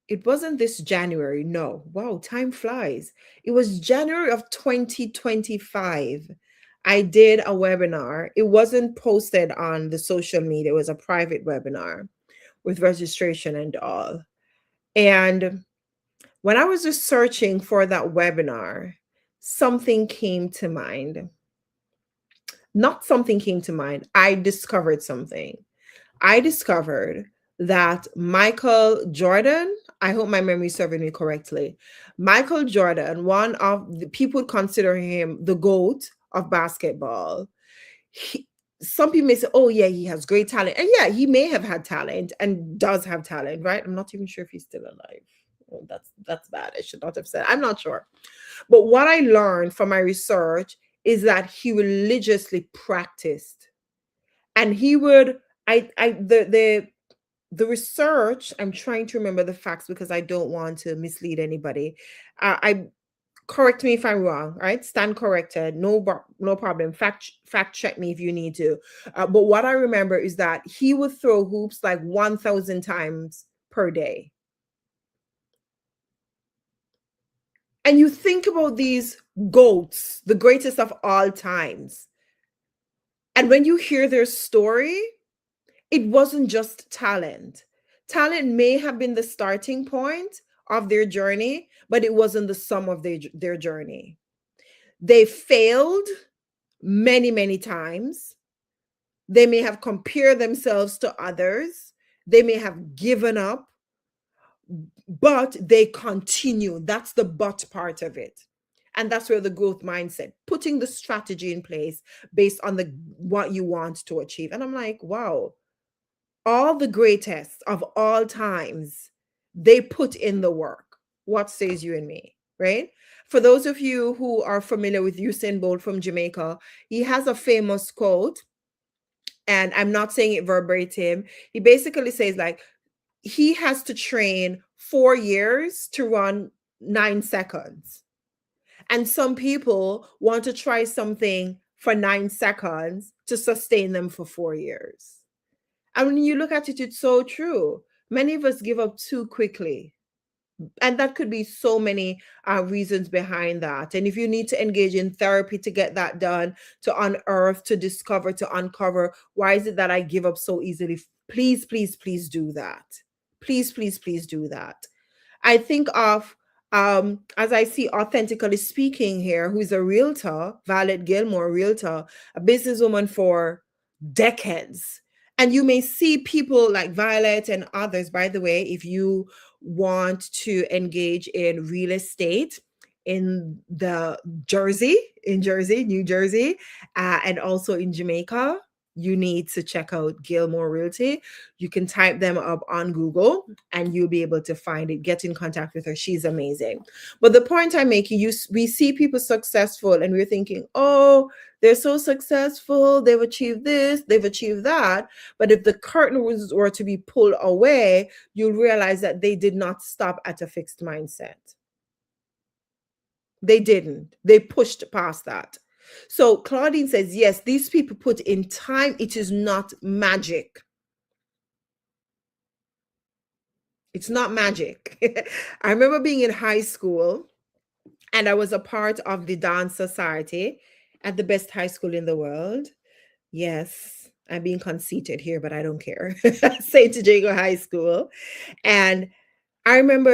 It wasn't this January. No. Wow, time flies. It was January of 2025. I did a webinar. It wasn't posted on the social media. It was a private webinar with registration and all. And when I was researching for that webinar, something came to mind. Not something came to mind. I discovered something. I discovered that Michael Jordan, I hope my memory is serving me correctly. Michael Jordan, one of the people consider him the GOAT of basketball. Some people may say, oh, yeah, he has great talent. And yeah, he may have had talent and does have talent, right? I'm not even sure if he's still alive. Oh, that's bad. I should not have said. I'm not sure. But what I learned from my research is that he religiously practiced And he would, the research, I'm trying to remember the facts because I don't want to mislead anybody. I correct me if I'm wrong, right? Stand corrected. No problem. Fact check me if you need to. But what I remember is that he would throw hoops like 1,000 times per day. And you think about these goats, the greatest of all times. And when you hear their story, it wasn't just talent. Talent may have been the starting point of their journey, but it wasn't the sum of their journey. They failed many, many times. They may have compared themselves to others. They may have given up, but they continue. That's the but part of it. And that's where the growth mindset, putting the strategy in place based on the what you want to achieve. And I'm like, wow, all the greatest of all times, they put in the work. What says you and me, right? For those of you who are familiar with Usain Bolt from Jamaica, he has a famous quote, and I'm not saying it verbatim. He basically says, like, he has to train 4 years to run 9 seconds. And some people want to try something for 9 seconds to sustain them for 4 years. And when you look at it, it's so true. Many of us give up too quickly. And that could be so many reasons behind that. And if you need to engage in therapy to get that done, to unearth, to discover, to uncover, why is it that I give up so easily? Please, please, please do that. Please, please, please do that. I think of, as I see Authentically Speaking here, who's a realtor, Violet Gilmore, realtor, a businesswoman for decades. And you may see people like Violet and others, by the way, if you want to engage in real estate in Jersey, New Jersey, and also in Jamaica, you need to check out Gilmore Realty. You can type them up on Google and you'll be able to find it. Get in contact with her. She's amazing. But the point I'm making, we see people successful and we're thinking, oh, they're so successful. They've achieved this, they've achieved that. But if the curtain were to be pulled away, you'll realize that they did not stop at a fixed mindset. They didn't. They pushed past that. So Claudine says, yes, these people put in time. It is not magic. It's not magic. I remember being in high school and I was a part of the dance society at the best high school in the world. Yes, I'm being conceited here, but I don't care. St. Jago High School. And I remember,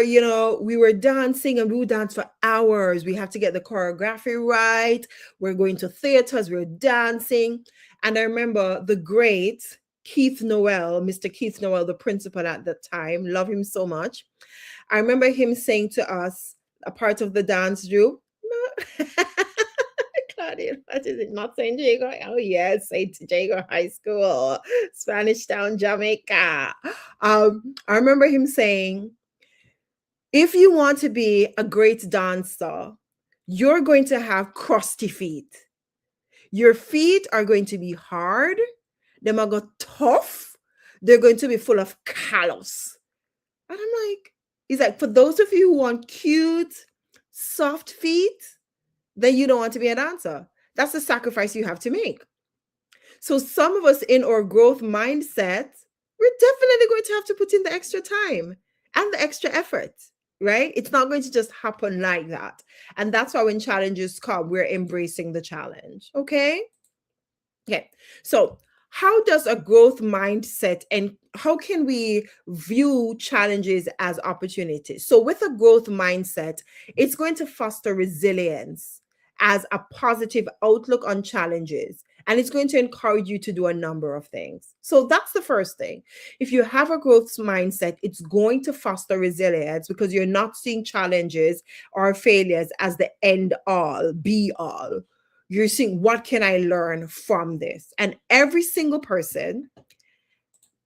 we were dancing and we would dance for hours. We have to get the choreography right. We're going to theaters, we're dancing. And I remember the great Keith Noel, Mr. Keith Noel, the principal at the time, love him so much. I remember him saying to us, a part of the dance group, no. Claudia, what is it? Not St. Jago? Oh, yes, St. Jago High School, Spanish Town, Jamaica. I remember him saying, if you want to be a great dancer, you're going to have crusty feet. Your feet are going to be hard. They're going to go tough. They're going to be full of callus. And I'm like, he's like, for those of you who want cute, soft feet, then you don't want to be a dancer. That's the sacrifice you have to make. So some of us in our growth mindset, we're definitely going to have to put in the extra time and the extra effort, right? It's not going to just happen like that. And that's why when challenges come, we're embracing the challenge. Okay. So how does a growth mindset and how can we view challenges as opportunities? So with a growth mindset, it's going to foster resilience as a positive outlook on challenges. And it's going to encourage you to do a number of things. So that's the first thing. If you have a growth mindset, it's going to foster resilience because you're not seeing challenges or failures as the end all, be all. You're seeing, what can I learn from this? And every single person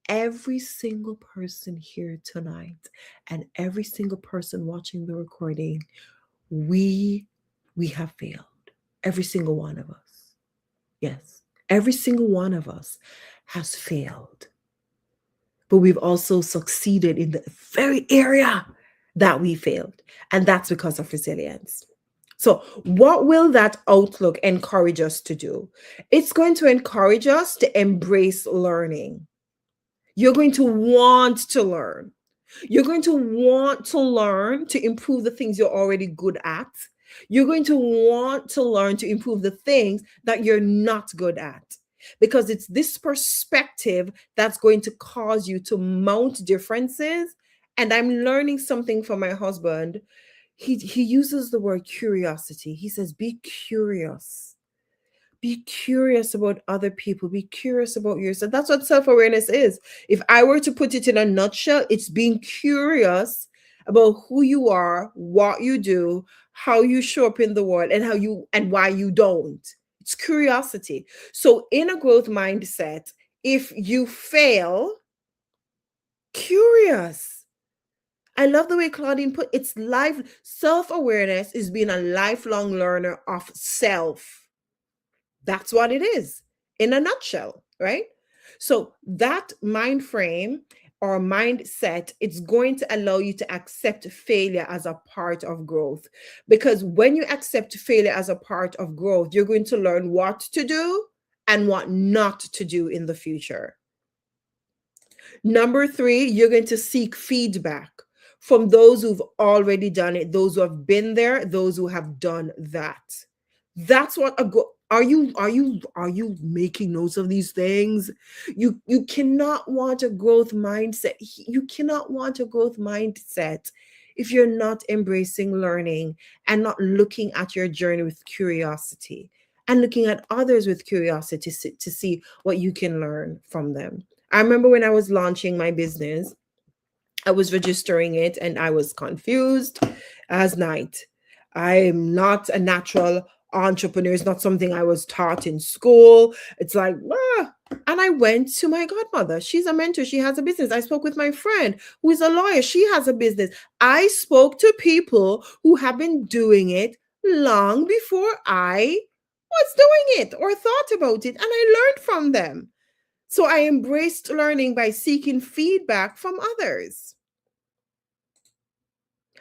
here tonight, and every single person watching the recording, we have failed. Every single one of us. Yes, every single one of us has failed, but we've also succeeded in the very area that we failed. And that's because of resilience. So, what will that outlook encourage us to do? It's going to encourage us to embrace learning. You're going to want to learn. You're going to want to learn to improve the things you're already good at. You're going to want to learn to improve the things that you're not good at. Because it's this perspective that's going to cause you to mount differences. And I'm learning something from my husband. He uses the word curiosity. He says, be curious. Be curious about other people. Be curious about yourself. That's what self awareness is. If I were to put it in a nutshell, it's being curious about who you are, what you do, how you show up in the world, and how you and why you don't. It's curiosity. So, in a growth mindset, if you fail, curious. I love the way Claudine put it's life. Self awareness is being a lifelong learner of self. That's what it is in a nutshell, right? So that mind frame or mindset, it's going to allow you to accept failure as a part of growth. Because when you accept failure as a part of growth, you're going to learn what to do and what not to do in the future. Number three, you're going to seek feedback from those who've already done it, those who have been there, those who have done that. That's what are you making notes of these things? You cannot want a growth mindset. You cannot want a growth mindset if you're not embracing learning and not looking at your journey with curiosity and looking at others with curiosity to see what you can learn from them. I remember when I was launching my business, I was registering it and I was confused as night. I'm not a natural entrepreneur. It's not something I was taught in school. It's like, ah. And I went to my godmother. She's a mentor. She has a business. I spoke with my friend who is a lawyer. She has a business. I spoke to people who have been doing it long before I was doing it or thought about it. And I learned from them. So I embraced learning by seeking feedback from others.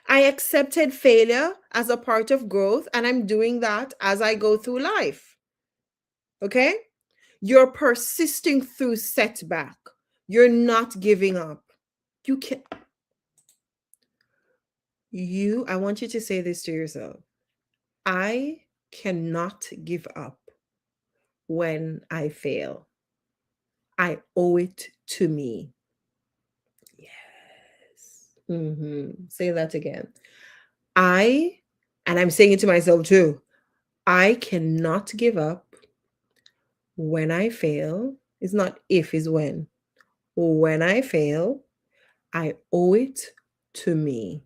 I accepted failure as a part of growth, and I'm doing that as I go through life. Okay? You're persisting through setback. You're not giving up. You can I want you to say this to yourself. I cannot give up when I fail. I owe it to me. Yes. Say that again. And I'm saying it to myself too, I cannot give up when I fail. It's not if, it's when. When I fail, I owe it to me.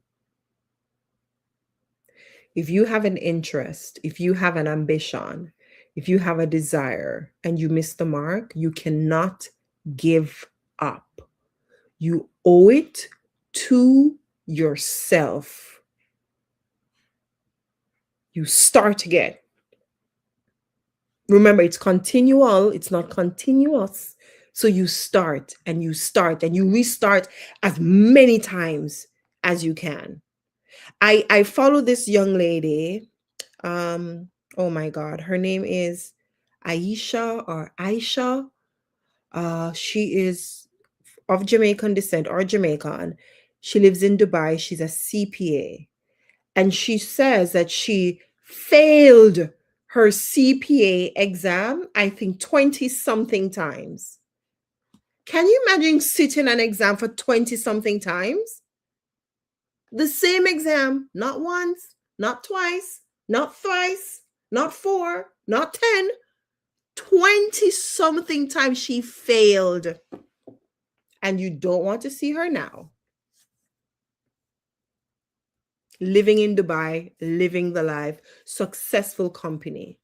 If you have an interest, if you have an ambition, if you have a desire and you miss the mark, you cannot give up. You owe it to yourself. You start again. Remember, it's continual, it's not continuous. So you start and you restart as many times as you can. I follow this young lady. Oh my God, her name is Aisha or Aisha. She is of Jamaican descent or Jamaican. She lives in Dubai. She's a CPA. And she says that she failed her CPA exam, I think 20 something times. Can you imagine sitting an exam for 20 something times? The same exam, not once, not twice, not thrice, not four, not 10, 20 something times she failed. And you don't want to see her now. Living in Dubai, living the life, successful company.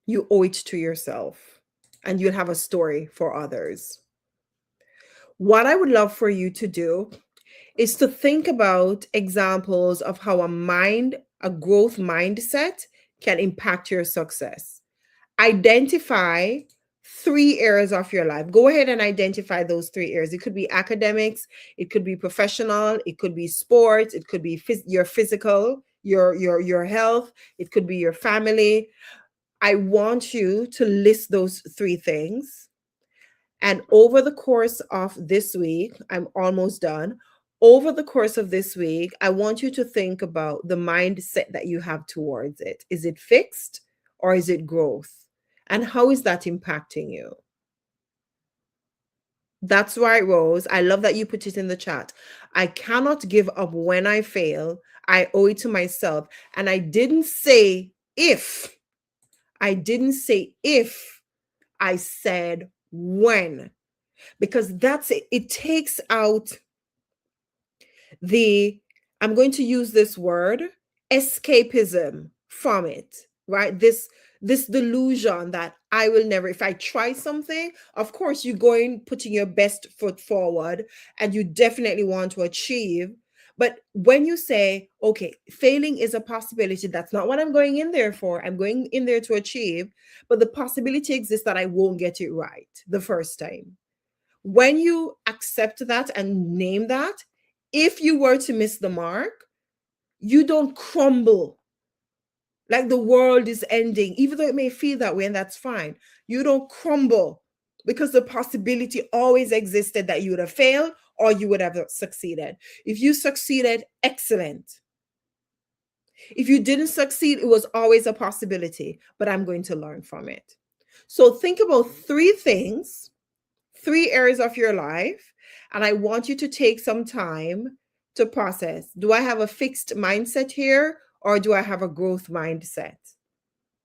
You owe it to yourself and you'll have a story for others. What I would love for you to do is to think about examples of how a growth mindset can impact your success. Identify 3 areas of your life. Go ahead and identify those 3 areas. It could be academics, it could be professional, it could be sports, it could be your physical, your health, it could be your family. I want you to list those 3 things. And over the course of this week, I'm almost done. Over the course of this week, I want you to think about the mindset that you have towards it. Is it fixed or is it growth? And how is that impacting you? That's right, Rose. I love that you put it in the chat. I cannot give up when I fail. I owe it to myself. And I didn't say if. I didn't say if. I said when. Because that's it. It takes out the, I'm going to use this word, escapism from it, right? This delusion that I will never, if I try something, of course you're going putting your best foot forward and you definitely want to achieve. But when you say, okay, failing is a possibility, that's not what I'm going in there for. I'm going in there to achieve, but the possibility exists that I won't get it right the first time. When you accept that and name that, if you were to miss the mark, you don't crumble like the world is ending, even though it may feel that way, and that's fine. You don't crumble because the possibility always existed that you would have failed or you would have succeeded. If you succeeded, excellent. If you didn't succeed, it was always a possibility, but I'm going to learn from it. So think about 3 things, 3 areas of your life, and I want you to take some time to process. Do I have a fixed mindset here or do I have a growth mindset?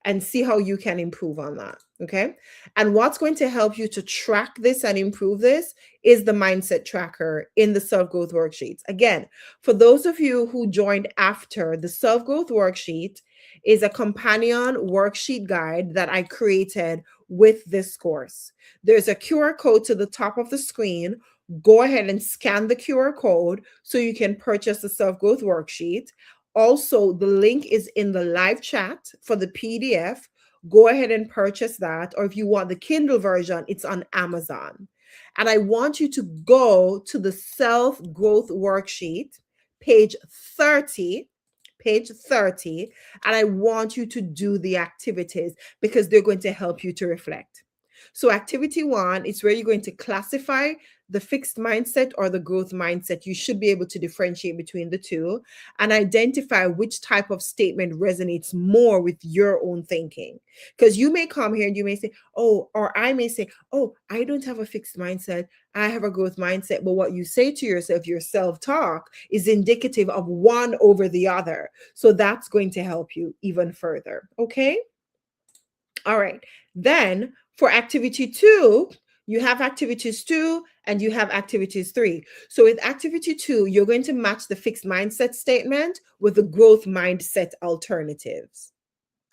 And see how you can improve on that. Okay. And what's going to help you to track this and improve this is the mindset tracker in the self growth worksheets. Again, for those of you who joined after, the self growth worksheet is a companion worksheet guide that I created with this course. There's a QR code to the top of the screen. Go ahead and scan the QR code so you can purchase the self growth worksheet. Also, the link is in the live chat for the PDF. Go ahead and purchase that. Or if you want the Kindle version, it's on Amazon. And I want you to go to the self growth worksheet, page 30, and I want you to do the activities because they're going to help you to reflect. So activity 1 is where you're going to classify the fixed mindset or the growth mindset. You should be able to differentiate between the two and identify which type of statement resonates more with your own thinking. Because you may come here and you may say, oh, or I may say, oh, I don't have a fixed mindset. I have a growth mindset. But what you say to yourself, your self-talk, is indicative of one over the other. So that's going to help you even further. Okay. All right. Then for activity 2, you have activities 2 and you have activities 3. So with activity 2, you're going to match the fixed mindset statement with the growth mindset alternatives.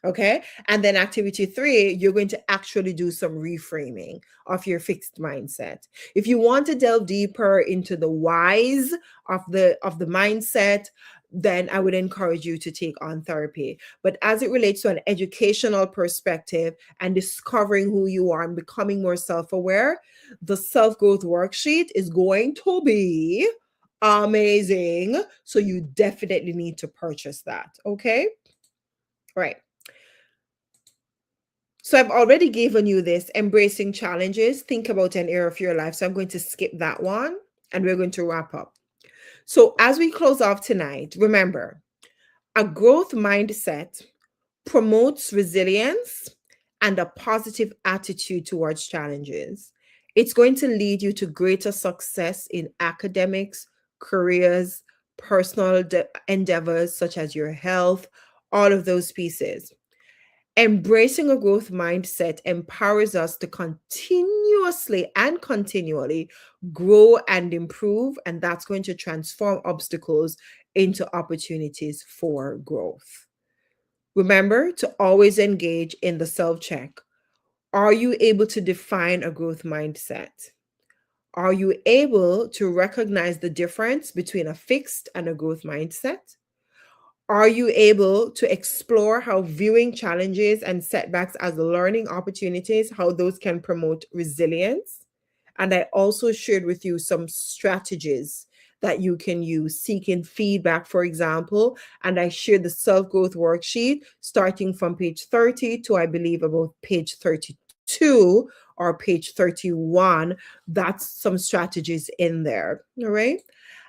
Okay. And then activity 3, you're going to actually do some reframing of your fixed mindset. If you want to delve deeper into the whys of the mindset, then I would encourage you to take on therapy. But as it relates to an educational perspective and discovering who you are and becoming more self-aware, the self-growth worksheet is going to be amazing. So you definitely need to purchase that. Okay. All right. So I've already given you this embracing challenges. Think about an area of your life. So I'm going to skip that one and we're going to wrap up. So as we close off tonight, remember, a growth mindset promotes resilience and a positive attitude towards challenges. It's going to lead you to greater success in academics, careers, personal endeavors such as your health, all of those pieces. Embracing a growth mindset empowers us to continuously and continually grow and improve, and that's going to transform obstacles into opportunities for growth. Remember to always engage in the self check. Are you able to define a growth mindset? Are you able to recognize the difference between a fixed and a growth mindset? Are you able to explore how viewing challenges and setbacks as learning opportunities, how those can promote resilience? And I also shared with you some strategies that you can use, seeking feedback, for example. And I shared the self growth worksheet starting from page 30 to, I believe, about page 32 or page 31. That's some strategies in there. All right.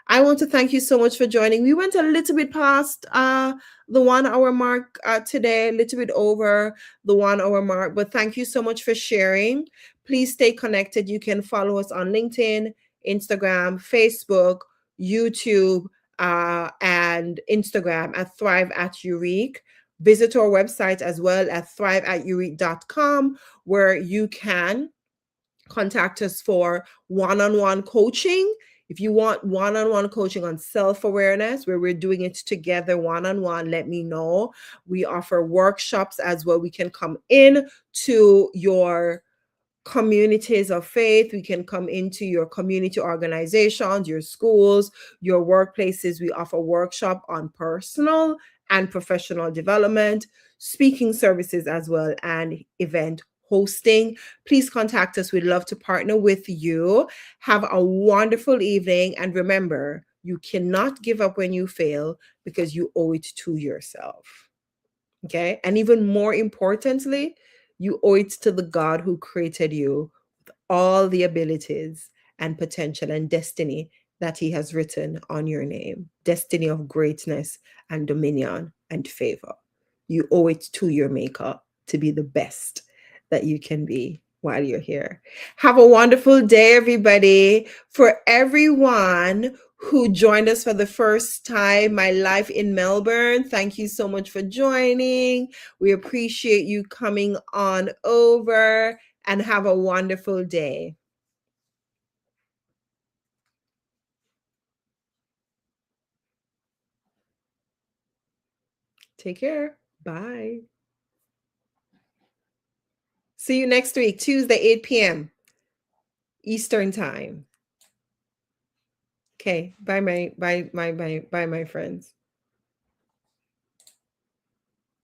I want to thank you so much for joining. We went a little bit past the 1 hour mark today, a little bit over the 1 hour mark, but thank you so much for sharing. Please stay connected. You can follow us on LinkedIn, Instagram, Facebook, YouTube, and Instagram at Thrive at Eurique. Visit our website as well at thriveateurique.com, where you can contact us for one-on-one coaching. If you want one-on-one coaching on self-awareness, where we're doing it together one-on-one, let me know. We offer workshops as well. We can come in to your communities of faith. We can come into your community organizations, your schools, your workplaces. We offer workshop on personal and professional development, speaking services as well, and event hosting. Please contact us. We'd love to partner with you. Have a wonderful evening. And remember, you cannot give up when you fail because you owe it to yourself. Okay. And even more importantly, you owe it to the God who created you with all the abilities and potential and destiny that He has written on your name, destiny of greatness and dominion and favor. You owe it to your Maker to be the best that you can be while you're here. Have a wonderful day, everybody. For everyone who joined us for the first time, My Life in Melbourne, thank you so much for joining. We appreciate you coming on over, and have a wonderful day. Take care. Bye. See you next week, Tuesday, 8 p.m. Eastern Time. Okay. Bye, my friends.